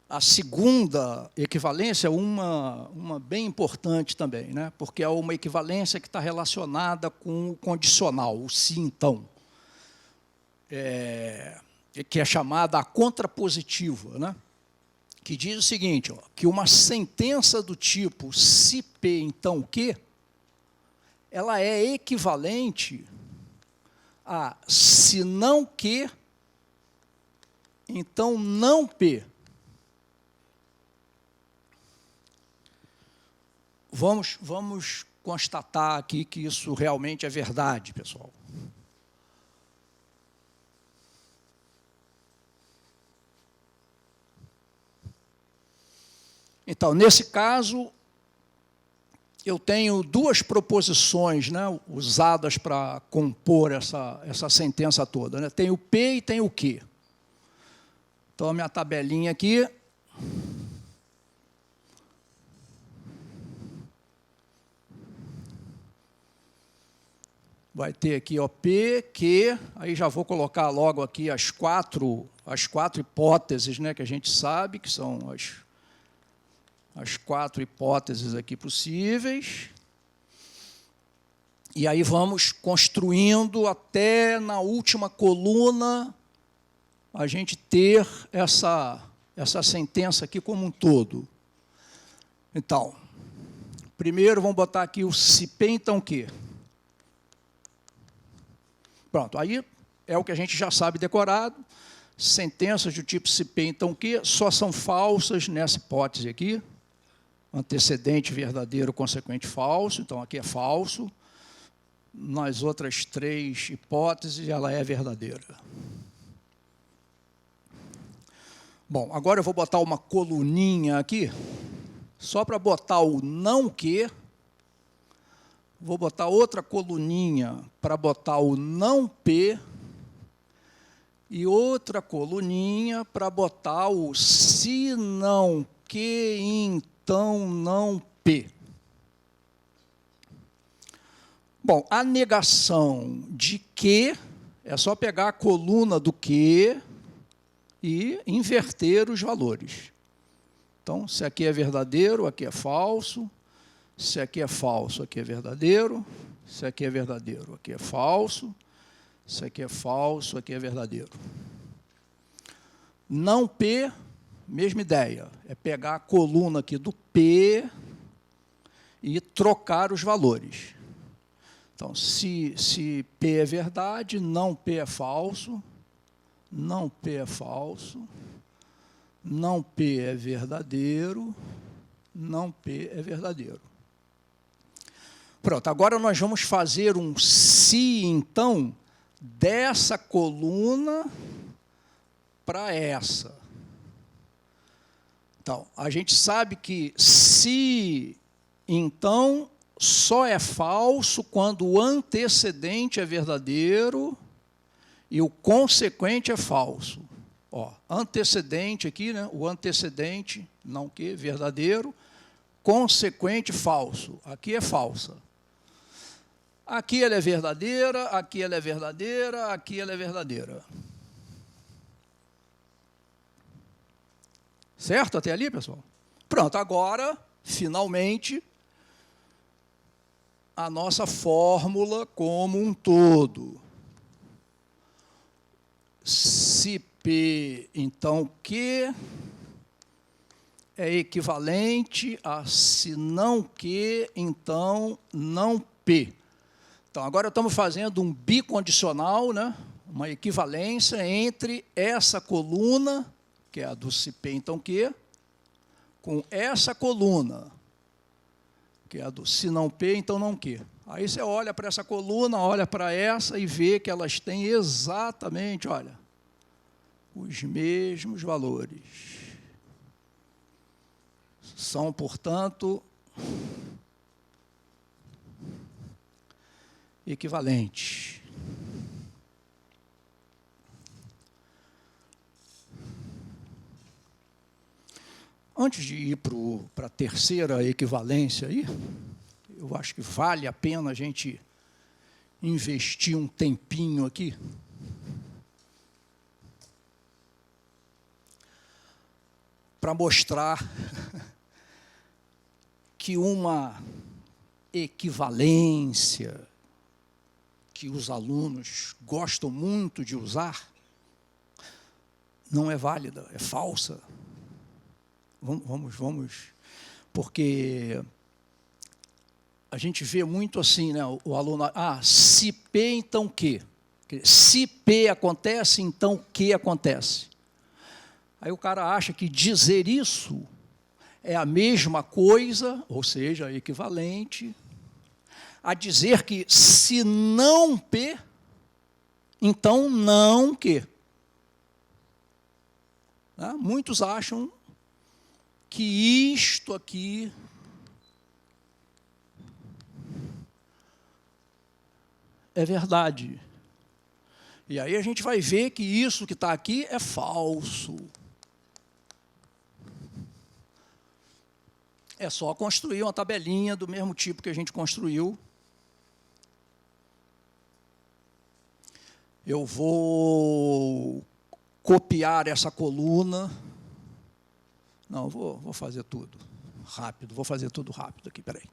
a segunda equivalência é uma bem importante também, né? Porque é uma equivalência que está relacionada com o condicional, o se então, que é chamada a contrapositiva, né? Que diz o seguinte, ó, que uma sentença do tipo se P, então que, ela é equivalente a se não que, então não P. Vamos constatar aqui que isso realmente é verdade, pessoal. Então, nesse caso, eu tenho duas proposições, né, usadas para compor essa sentença toda, né? Tem o P e tem o Q. Então, a minha tabelinha aqui. Vai ter aqui, ó, P, Q, aí já vou colocar logo aqui as quatro hipóteses, né, que a gente sabe, que são as quatro hipóteses aqui possíveis. E aí vamos construindo até na última coluna a gente ter essa sentença aqui como um todo. Então, primeiro vamos botar aqui o se P, então que. Pronto, aí é o que a gente já sabe decorado. Sentenças do tipo se P, então que, só são falsas nessa hipótese aqui. Antecedente verdadeiro, consequente falso. Então, aqui é falso. nas outras 3 hipóteses, ela é verdadeira. Bom, agora eu vou botar uma coluninha aqui, só para botar o não que. Vou botar outra coluninha para botar o não P e outra coluninha para botar o se não que, então não P. Bom, a negação de que é só pegar a coluna do que e inverter os valores. Então, se aqui é verdadeiro, aqui é falso. Se aqui é falso, aqui é verdadeiro. Se aqui é verdadeiro, aqui é falso. Se aqui é falso, aqui é verdadeiro. Não P, mesma ideia. É pegar a coluna aqui do P e trocar os valores. Então, se P é verdade, não P é falso. Não P é falso. Não P é verdadeiro. Não P é verdadeiro. Pronto, agora nós vamos fazer um se, então, dessa coluna para essa. Então, a gente sabe que se, então, só é falso quando o antecedente é verdadeiro e o consequente é falso. Ó, antecedente aqui, né? O antecedente, não que, verdadeiro, consequente, falso. Aqui é falsa. Aqui ela é verdadeira, aqui ela é verdadeira, aqui ela é verdadeira. Certo até ali, pessoal? Pronto, agora, finalmente, a nossa fórmula como um todo. Se P, então, Q é equivalente a se não Q, então, não P. Então, agora estamos fazendo um bicondicional, né? Uma equivalência entre essa coluna, que é a do se P, então, Q, com essa coluna, que é a do se não P, então, não Q. Aí você olha para essa coluna, olha para essa e vê que elas têm exatamente, olha, os mesmos valores. São, portanto, equivalentes. Antes de ir para a terceira equivalência aí, eu acho que vale a pena a gente investir um tempinho aqui para mostrar que uma equivalência que os alunos gostam muito de usar não é válida, é falsa. Vamos, porque a gente vê muito assim, né, o aluno, se P, então Q. Se P acontece, então Q acontece. Aí o cara acha que dizer isso é a mesma coisa, ou seja, equivalente, a dizer que se não P, então não Q. Muitos acham que isto aqui é verdade. E aí a gente vai ver que isso que está aqui é falso. É só construir uma tabelinha do mesmo tipo que a gente construiu. Eu vou copiar essa coluna. Não, vou fazer tudo rápido. Vou fazer tudo rápido aqui, peraí.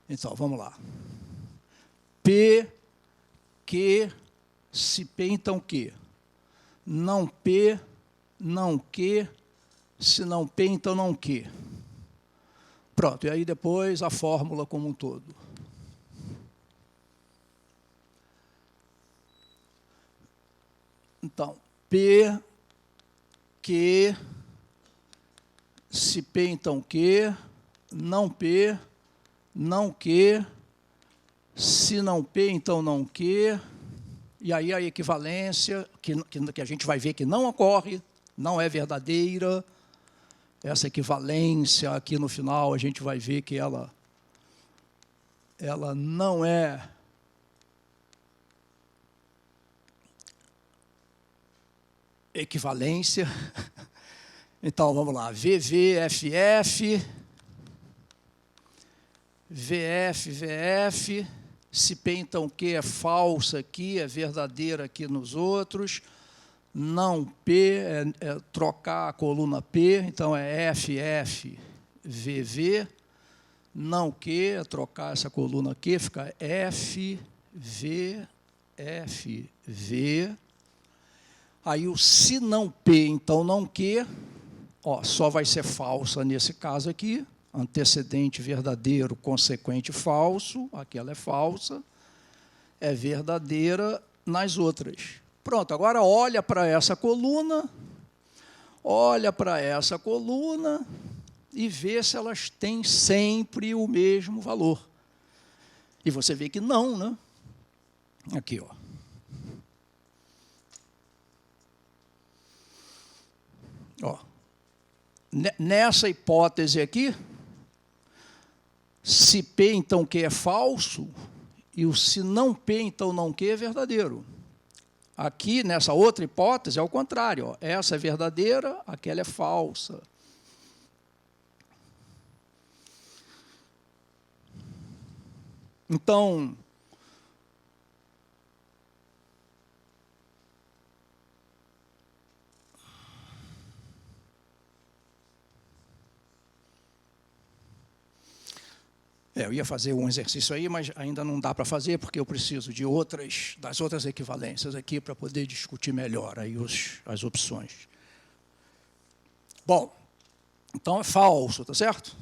Então, vamos lá. P, Q, se P, então Q. Não P, não Q, se não P, então não Q. Pronto, e aí depois a fórmula como um todo. Então, P, Q, se P, então Q, não P, não Q, Se não P, então não Q. E aí a equivalência, que a gente vai ver que não ocorre, não é verdadeira. Essa equivalência aqui no final, a gente vai ver que ela não é equivalência. Então, vamos lá. VV, VF. Se P, então Q é falsa aqui, é verdadeira aqui nos outros. Não P é trocar a coluna P, então é FF, VV. Não Q é trocar essa coluna Q, fica FV, FV. Aí o se não P, então não Q, ó, só vai ser falsa nesse caso aqui. Antecedente verdadeiro, consequente falso, aquela é falsa, é verdadeira nas outras. Pronto, agora olha para essa coluna e vê se elas têm sempre o mesmo valor. E você vê que não, né? Aqui, ó. Ó. Nessa hipótese aqui, se P, então Q é falso, e o se não P, então não Q é verdadeiro. Aqui, nessa outra hipótese, é o contrário. Ó. Essa é verdadeira, aquela é falsa. Então, eu ia fazer um exercício aí, mas ainda não dá para fazer, porque eu preciso de das outras equivalências aqui para poder discutir melhor aí as opções. Bom, então é falso, tá certo?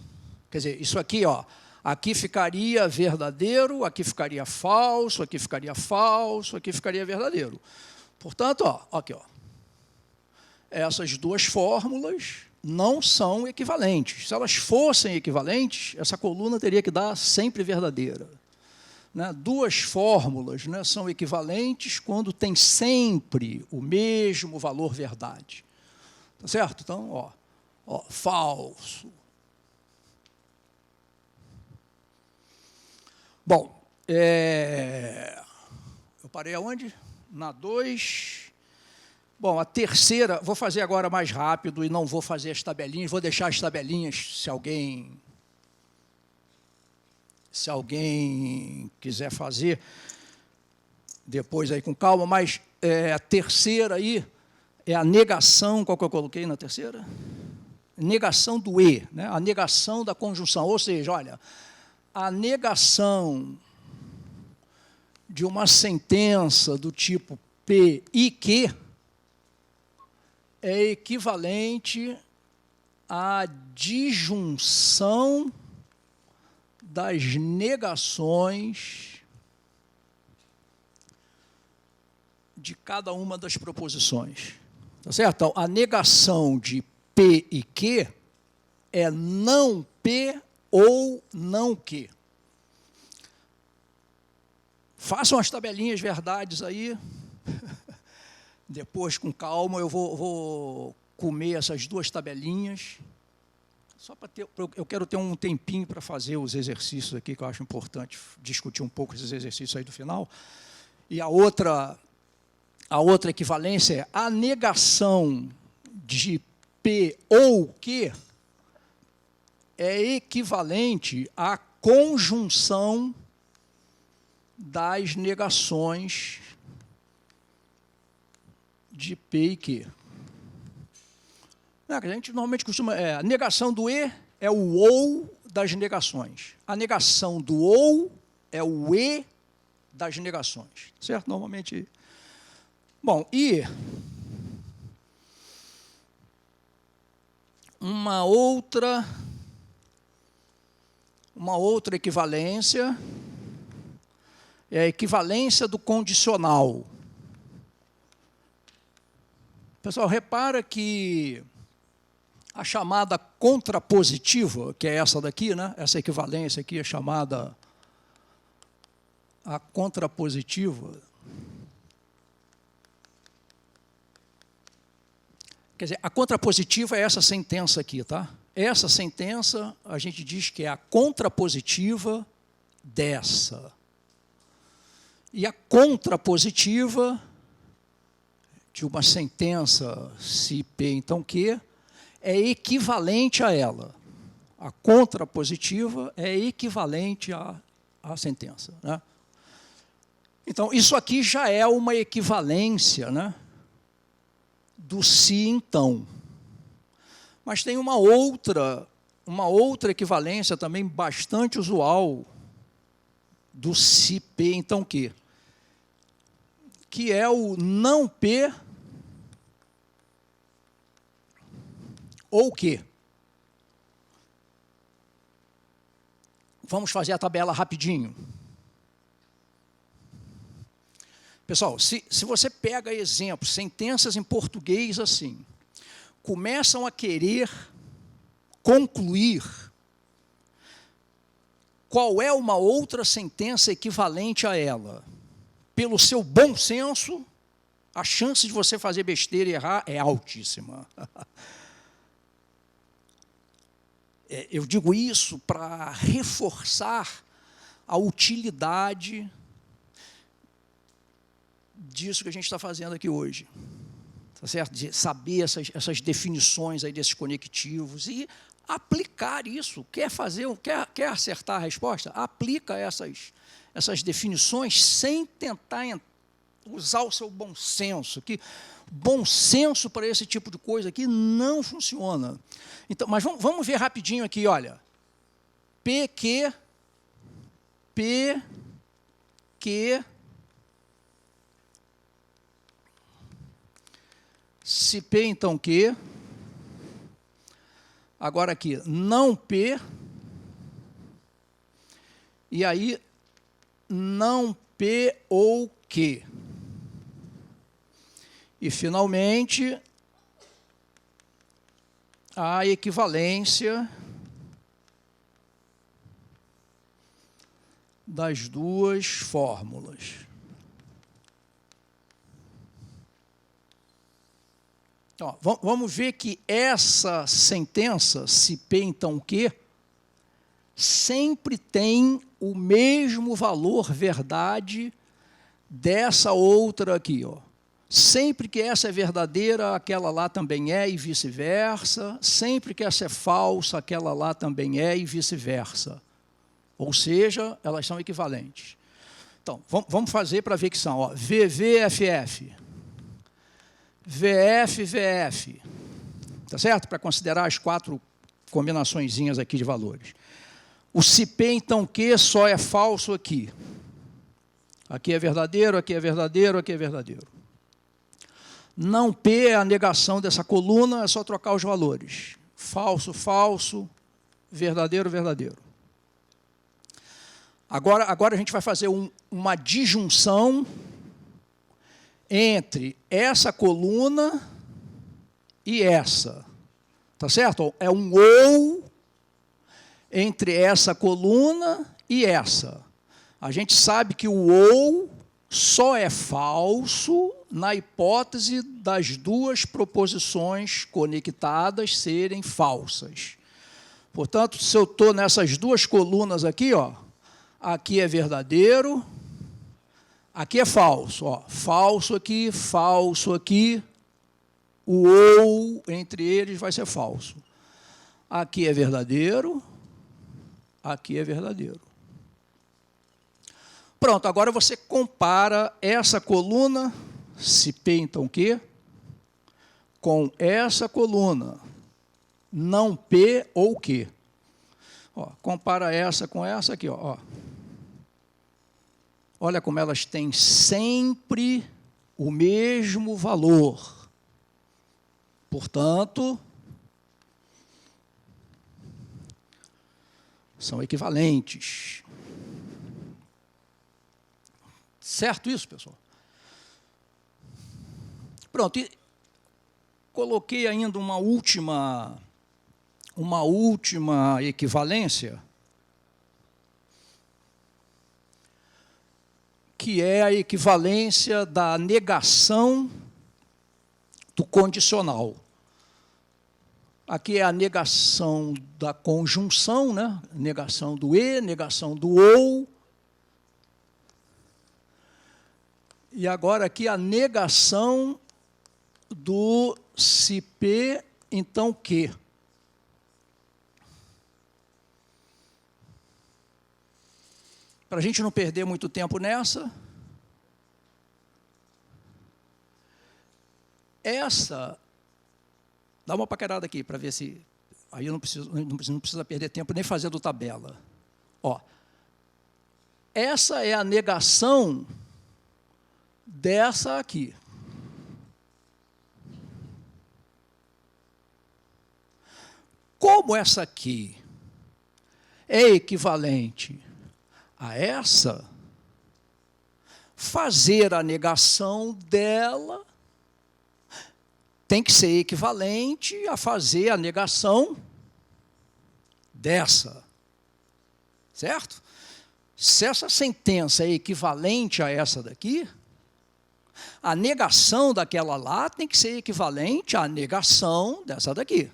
Quer dizer, isso aqui, ó, aqui ficaria verdadeiro, aqui ficaria falso, aqui ficaria falso, aqui ficaria verdadeiro. Portanto, ó, aqui, ó, essas duas fórmulas não são equivalentes. Se elas fossem equivalentes, essa coluna teria que dar sempre verdadeira. Né? Duas fórmulas, né, são equivalentes quando tem sempre o mesmo valor verdade. Tá certo? Então, ó, falso. Bom, eu parei aonde? Na 2. Bom, a terceira, vou fazer agora mais rápido e não vou fazer as tabelinhas, vou deixar as tabelinhas se alguém quiser fazer, depois aí com calma, mas a terceira aí é a negação, qual que eu coloquei na terceira? Negação do E, né? A negação da conjunção, ou seja, olha, a negação de uma sentença do tipo P e Q é equivalente à disjunção das negações de cada uma das proposições. Tá certo? Então, a negação de P e Q é não P ou não Q. Façam as tabelinhas verdades aí. Depois, com calma, eu vou comer essas duas tabelinhas. Só para ter, eu quero ter um tempinho para fazer os exercícios aqui, que eu acho importante discutir um pouco esses exercícios aí do final. E a outra equivalência é a negação de P ou Q é equivalente à conjunção das negações de P e Q. A gente normalmente costuma... a negação do E é o OU das negações. A negação do OU é o E das negações. Certo? Normalmente... Bom, e... uma outra equivalência é a equivalência do condicional. Pessoal, repara que a chamada contrapositiva, que é essa daqui, né? Essa equivalência aqui é chamada a contrapositiva, quer dizer, a contrapositiva é essa sentença aqui, tá? Essa sentença, a gente diz que é a contrapositiva dessa. E a contrapositiva de uma sentença, se P, então Q, é equivalente a ela. A contrapositiva é equivalente à sentença, né? Então, isso aqui já é uma equivalência, né, do se, então. Mas tem uma outra equivalência também bastante usual do se P, então Q, que é o não P ou Q. Vamos fazer a tabela rapidinho. Pessoal, se você pega exemplos, sentenças em português assim, começam a querer concluir qual é uma outra sentença equivalente a ela, pelo seu bom senso, a chance de você fazer besteira e errar é altíssima. Eu digo isso para reforçar a utilidade disso que a gente está fazendo aqui hoje. Tá certo? De saber essas definições aí desses conectivos e aplicar isso. Quer acertar a resposta? Aplica essas definições sem tentar usar o seu bom senso. Que bom senso para esse tipo de coisa aqui não funciona. Então, mas vamos ver rapidinho aqui, olha. PQ, se P, então Q. Agora aqui, não P. E aí, não P ou Q. E, finalmente, a equivalência das duas fórmulas. Ó, vamos ver que essa sentença, se P, então Q, sempre tem o mesmo valor verdade dessa outra aqui, ó. Sempre que essa é verdadeira, aquela lá também é, e vice-versa. Sempre que essa é falsa, aquela lá também é, e vice-versa. Ou seja, elas são equivalentes. Então, vamos fazer para ver que são. Ó, VV-FF, VF-VF. Tá certo? Para considerar as 4 combinaçõezinhas aqui de valores. O se P, então, Q só é falso aqui. Aqui é verdadeiro, aqui é verdadeiro, aqui é verdadeiro. Não P é a negação dessa coluna, é só trocar os valores. Falso, falso, verdadeiro, verdadeiro. Agora a gente vai fazer uma disjunção entre essa coluna e essa. Tá certo? É um ou entre essa coluna e essa. A gente sabe que o ou só é falso na hipótese das duas proposições conectadas serem falsas. Portanto, se eu estou nessas duas colunas aqui, ó, aqui é verdadeiro, aqui é falso. Ó, falso aqui, o ou entre eles vai ser falso. Aqui é verdadeiro, aqui é verdadeiro. Pronto, agora você compara essa coluna, se P, então Q, com essa coluna, não P ou Q. Ó, compara essa com essa aqui. Ó. Olha como elas têm sempre o mesmo valor. Portanto, são equivalentes. Certo isso, pessoal? Pronto, e coloquei ainda uma última equivalência, que é a equivalência da negação do condicional. Aqui é a negação da conjunção, né? Negação do e, negação do ou. E agora aqui a negação do se P, então Q. Para a gente não perder muito tempo nessa, essa, dá uma paquerada aqui para ver se, aí eu não precisa perder tempo nem fazendo tabela. Ó, essa é a negação dessa aqui. Como essa aqui é equivalente a essa, fazer a negação dela tem que ser equivalente a fazer a negação dessa. Certo? Se essa sentença é equivalente a essa daqui, a negação daquela lá tem que ser equivalente à negação dessa daqui.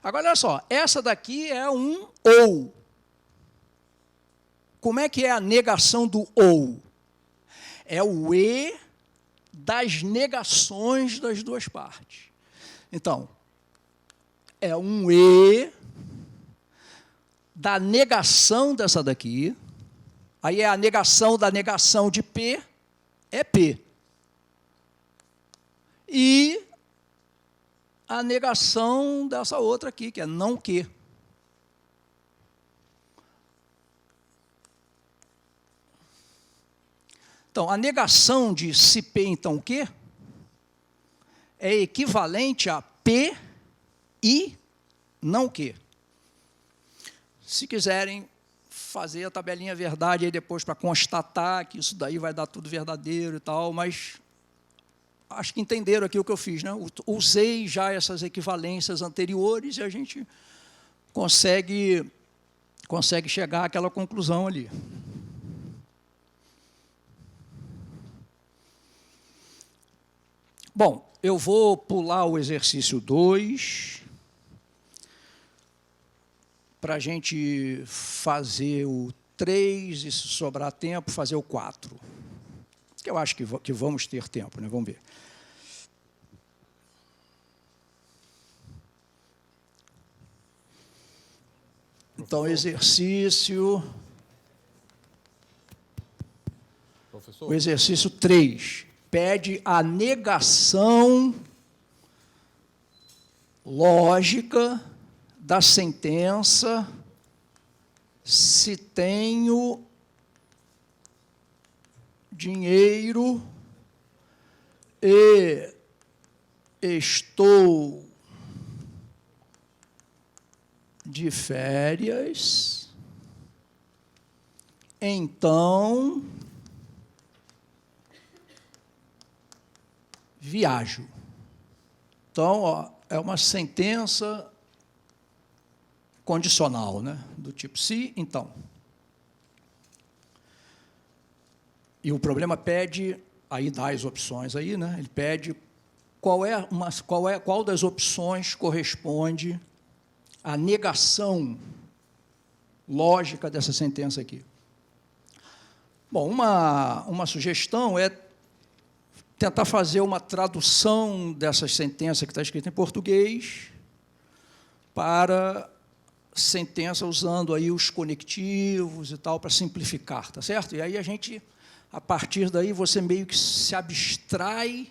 Agora, olha só, essa daqui é um ou. Como é que é a negação do ou? É o e das negações das duas partes. Então, é um e da negação dessa daqui, aí é a negação da negação de P, é P. E a negação dessa outra aqui, que é não Q. Então, a negação de se P, então Q, é equivalente a P e não Q. Se quiserem fazer a tabelinha verdade aí depois para constatar que isso daí vai dar tudo verdadeiro e tal, mas acho que entenderam aqui o que eu fiz, né? Usei já essas equivalências anteriores e a gente consegue chegar àquela conclusão ali. Bom, eu vou pular o exercício 2 para a gente fazer o 3 e, se sobrar tempo, fazer o 4. Que eu acho que vamos ter tempo, né? Vamos ver. Então, exercício...
Professor?
O exercício 3 pede a negação lógica da sentença se tenho dinheiro e estou de férias, então viajo. Então, ó, é uma sentença condicional, né? Do tipo se, então. E o problema pede, aí dá as opções aí, né? Ele pede qual das opções corresponde à negação lógica dessa sentença aqui. Bom, uma sugestão é tentar fazer uma tradução dessa sentença que está escrita em português para sentença usando aí os conectivos e tal, para simplificar, tá certo? E aí a gente, a partir daí, você meio que se abstrai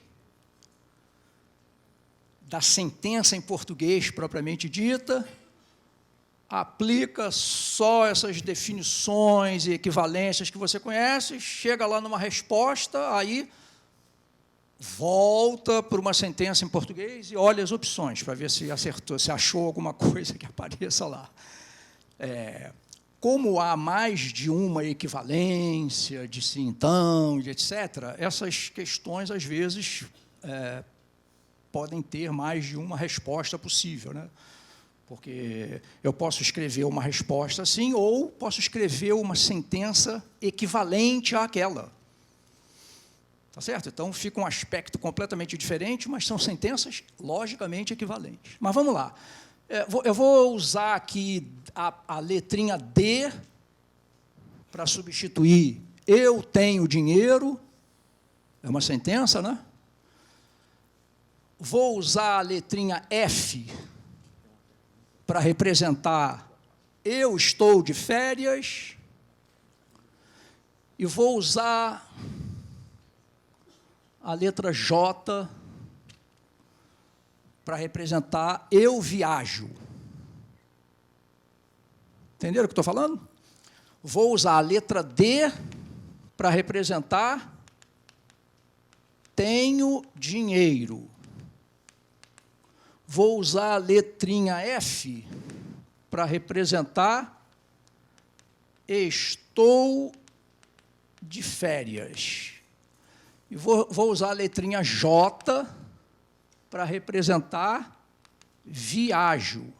da sentença em português propriamente dita, aplica só essas definições e equivalências que você conhece, chega lá numa resposta, aí volta para uma sentença em português e olha as opções para ver se acertou, se achou alguma coisa que apareça lá. Como há mais de uma equivalência, de sim, então, de etc., essas questões, às vezes, podem ter mais de uma resposta possível, né? Porque eu posso escrever uma resposta assim, ou posso escrever uma sentença equivalente àquela. Tá certo? Então, fica um aspecto completamente diferente, mas são sentenças logicamente equivalentes. Mas vamos lá. Eu vou usar aqui a letrinha D para substituir eu tenho dinheiro. É uma sentença, né? Vou usar a letrinha F para representar eu estou de férias. E vou usar a letra J para representar eu viajo. Entenderam o que estou falando? Vou usar a letra D para representar tenho dinheiro. Vou usar a letrinha F para representar estou de férias. E vou usar a letrinha J para representar viajo.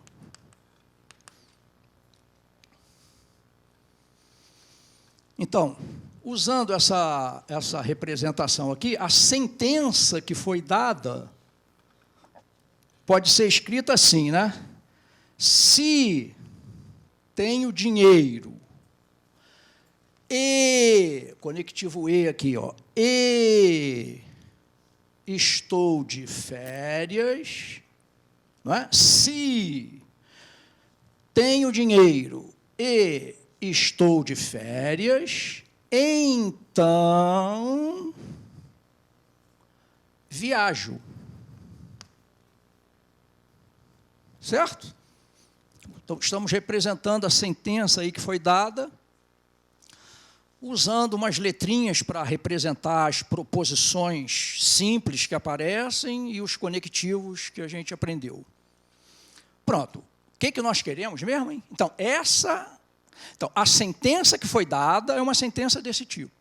Então, usando essa representação aqui, a sentença que foi dada pode ser escrita assim, né? Se tenho dinheiro e, conectivo E aqui, ó, e estou de férias, não é? Se tenho dinheiro e estou de férias, então viajo. Certo? Então, estamos representando a sentença aí que foi dada, usando umas letrinhas para representar as proposições simples que aparecem e os conectivos que a gente aprendeu. Pronto. O que nós queremos mesmo, hein? Então, a sentença que foi dada é uma sentença desse tipo,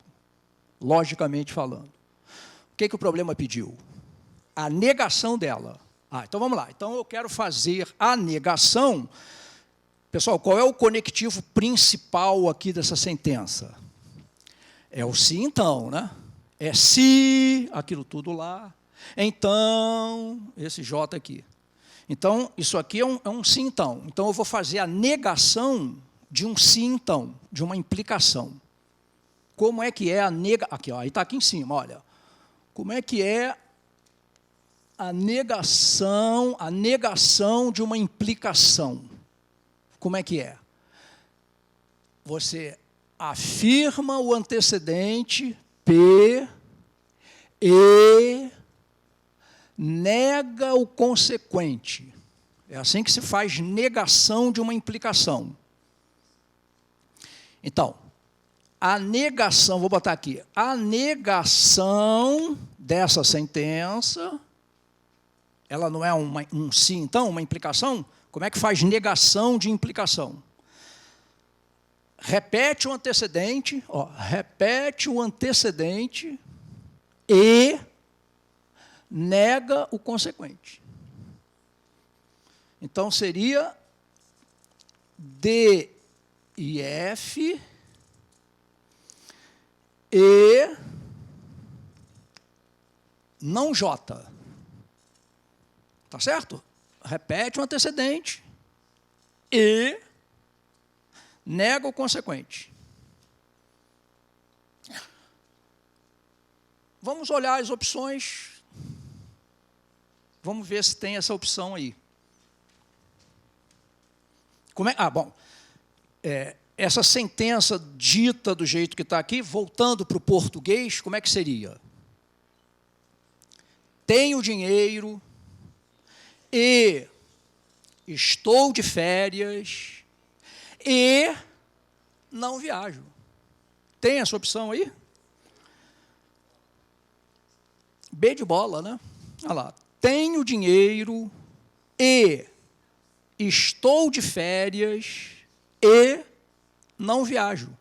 logicamente falando. O que o problema pediu? A negação dela. Então vamos lá. Então eu quero fazer a negação. Pessoal, qual é o conectivo principal aqui dessa sentença? É o se então, né? É se, aquilo tudo lá. Então, esse J aqui. Então, isso aqui é um se então. Então eu vou fazer a negação de um se então, de uma implicação. Como é que é a negação? Aqui, ó, aí está aqui em cima, olha. Como é que é a negação de uma implicação? Como é que é? Você afirma o antecedente P e nega o consequente. É assim que se faz negação de uma implicação. Então, a negação, vou botar aqui, a negação dessa sentença, ela não é um sim, então, uma implicação? Como é que faz negação de implicação? Repete o antecedente, e nega o consequente. Então, seria D e F e não J. Tá certo? Repete o antecedente e nega o consequente. Vamos olhar as opções. Vamos ver se tem essa opção aí. Essa sentença dita do jeito que está aqui, voltando para o português, como é que seria? Tenho dinheiro e estou de férias e não viajo. Tem essa opção aí? B de bola, né? Olha lá. Tenho dinheiro e estou de férias e não viajo.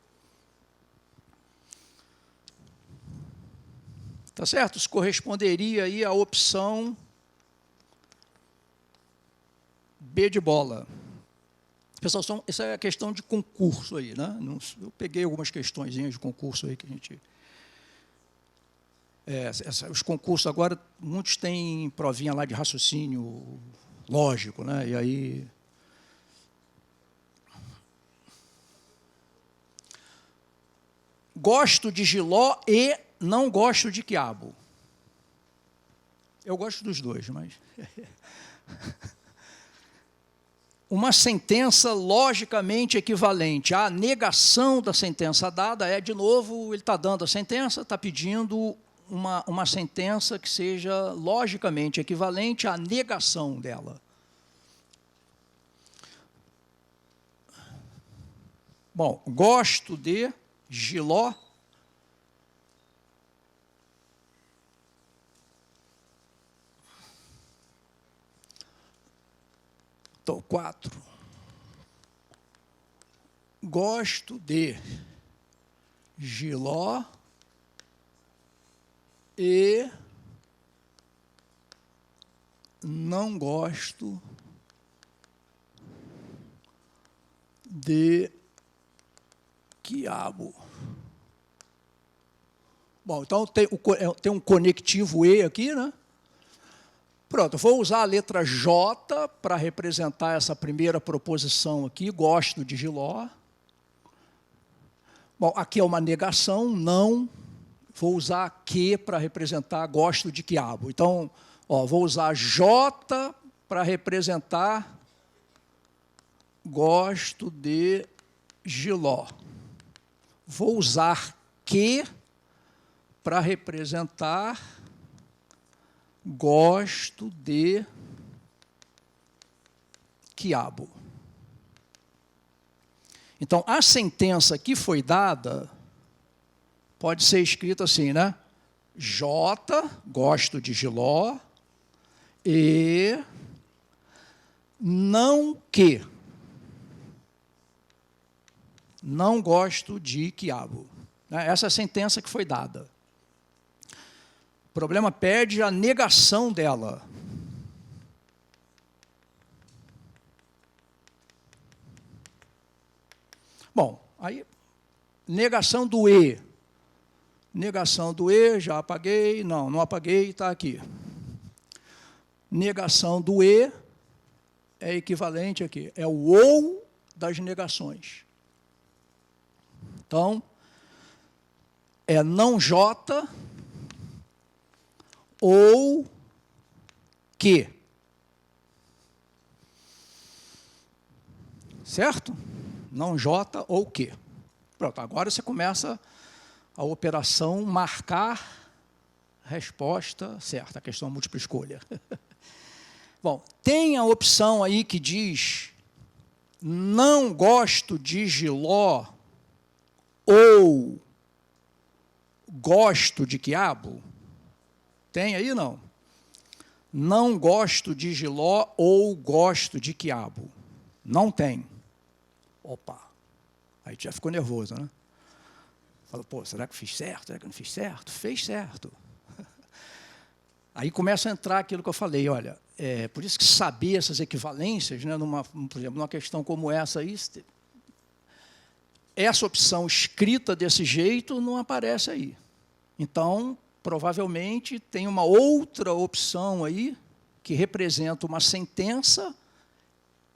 Tá certo? Isso corresponderia aí à opção B de bola. Pessoal, isso é questão de concurso aí, né? Eu peguei algumas questõezinhas de concurso aí que a gente... os concursos agora, muitos têm provinha lá de raciocínio lógico, né? E aí... Gosto de jiló e não gosto de quiabo. Eu gosto dos dois, mas... Uma sentença logicamente equivalente à negação da sentença dada é, de novo, ele está dando a sentença, está pedindo uma sentença que seja logicamente equivalente à negação dela. Bom, gosto de jiló Então, 4. Gosto de jiló e não gosto de quiabo. Bom, então tem um conectivo E aqui, né? Pronto, vou usar a letra J para representar essa primeira proposição aqui, gosto de jiló. Bom, aqui é uma negação, não. Vou usar que para representar gosto de quiabo. Então, vou usar J para representar gosto de jiló. Vou usar que para representar gosto de quiabo. Então, a sentença que foi dada pode ser escrita assim, né? J, gosto de jiló, e não que. Não gosto de quiabo. Essa é a sentença que foi dada. O problema pede a negação dela. Bom, aí, negação do E. Negação do E, já apaguei. Não apaguei, está aqui. Negação do E é equivalente aqui. É o ou das negações. Então, é não J... ou que. Certo? Não J ou que. Pronto, agora você começa a operação marcar resposta certa, a questão múltipla escolha. Bom, tem a opção aí que diz não gosto de jiló ou gosto de quiabo. Tem aí, não? Não gosto de jiló ou gosto de quiabo. Não tem. Opa. Aí já ficou nervoso, né? Falou, pô, será que fiz certo? Será que não fiz certo? Fez certo. Aí começa a entrar aquilo que eu falei, olha, por isso que saber essas equivalências, né, por exemplo, numa questão como essa aí, essa opção escrita desse jeito não aparece aí. Então, provavelmente tem uma outra opção aí que representa uma sentença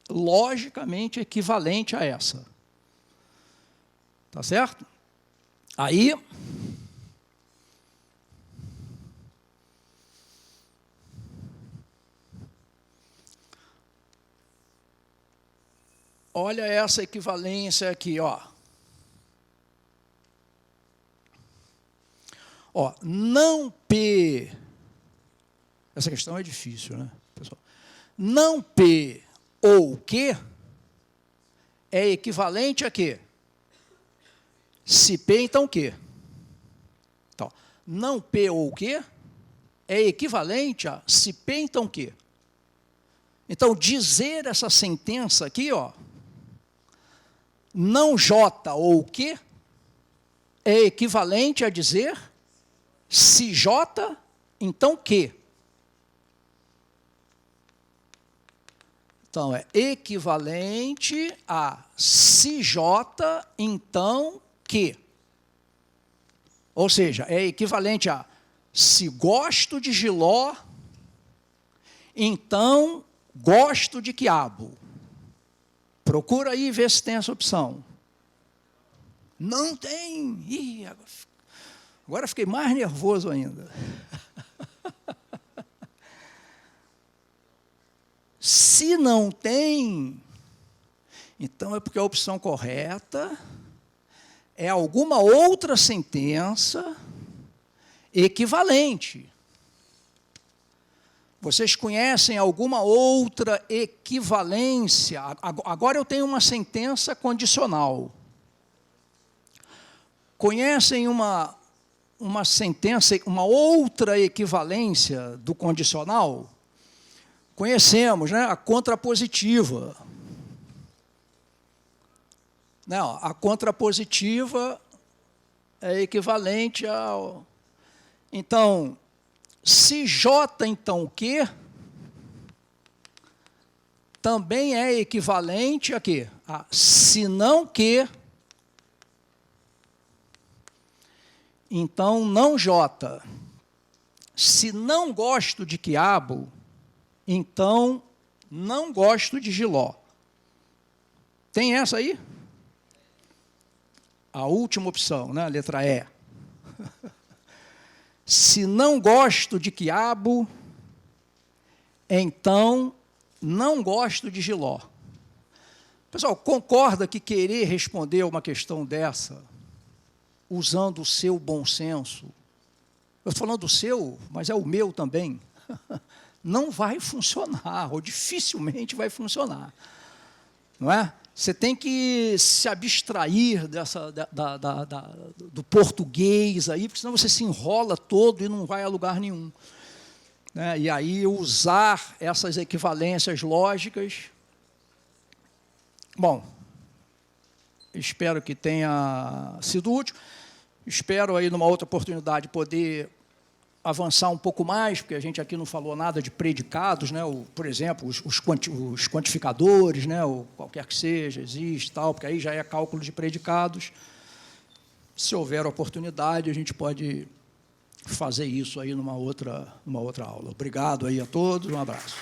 logicamente equivalente a essa. Tá certo? Aí, olha essa equivalência aqui, ó. Não P, essa questão é difícil, né, pessoal? Não P ou que é equivalente a quê? Se P, então que? Então, não P ou que é equivalente a se P, então que? Então, dizer essa sentença aqui, ó, não J ou que é equivalente a dizer se J, então que. Então, é equivalente a se J, então que. Ou seja, é equivalente a se gosto de jiló, então gosto de quiabo. Procura aí ver se tem essa opção. Não tem. Ih, agora fiquei mais nervoso ainda. Se não tem, então é porque a opção correta é alguma outra sentença equivalente. Vocês conhecem alguma outra equivalência? Agora eu tenho uma sentença condicional. Conhecem uma sentença, uma outra equivalência do condicional? Conhecemos, né? A contrapositiva. Não, a contrapositiva é equivalente ao... Então, se J, então, que, também é equivalente a quê? A se não que, então, não J. Se não gosto de quiabo, então, não gosto de jiló. Tem essa aí? A última opção, né? A letra E. Se não gosto de quiabo, então não gosto de jiló. Pessoal, concorda que querer responder uma questão dessa, usando o seu bom senso, eu estou falando do seu, mas é o meu também, não vai funcionar, ou dificilmente vai funcionar. Não é? Você tem que se abstrair do português aí, porque senão você se enrola todo e não vai a lugar nenhum. Né? E aí usar essas equivalências lógicas. Bom, espero que tenha sido útil. Espero aí, numa outra oportunidade, poder avançar um pouco mais, porque a gente aqui não falou nada de predicados, né? Por exemplo, os quantificadores, né? Ou qualquer que seja, existe, tal, porque aí já é cálculo de predicados. Se houver oportunidade, a gente pode fazer isso aí numa outra aula. Obrigado aí a todos, um abraço.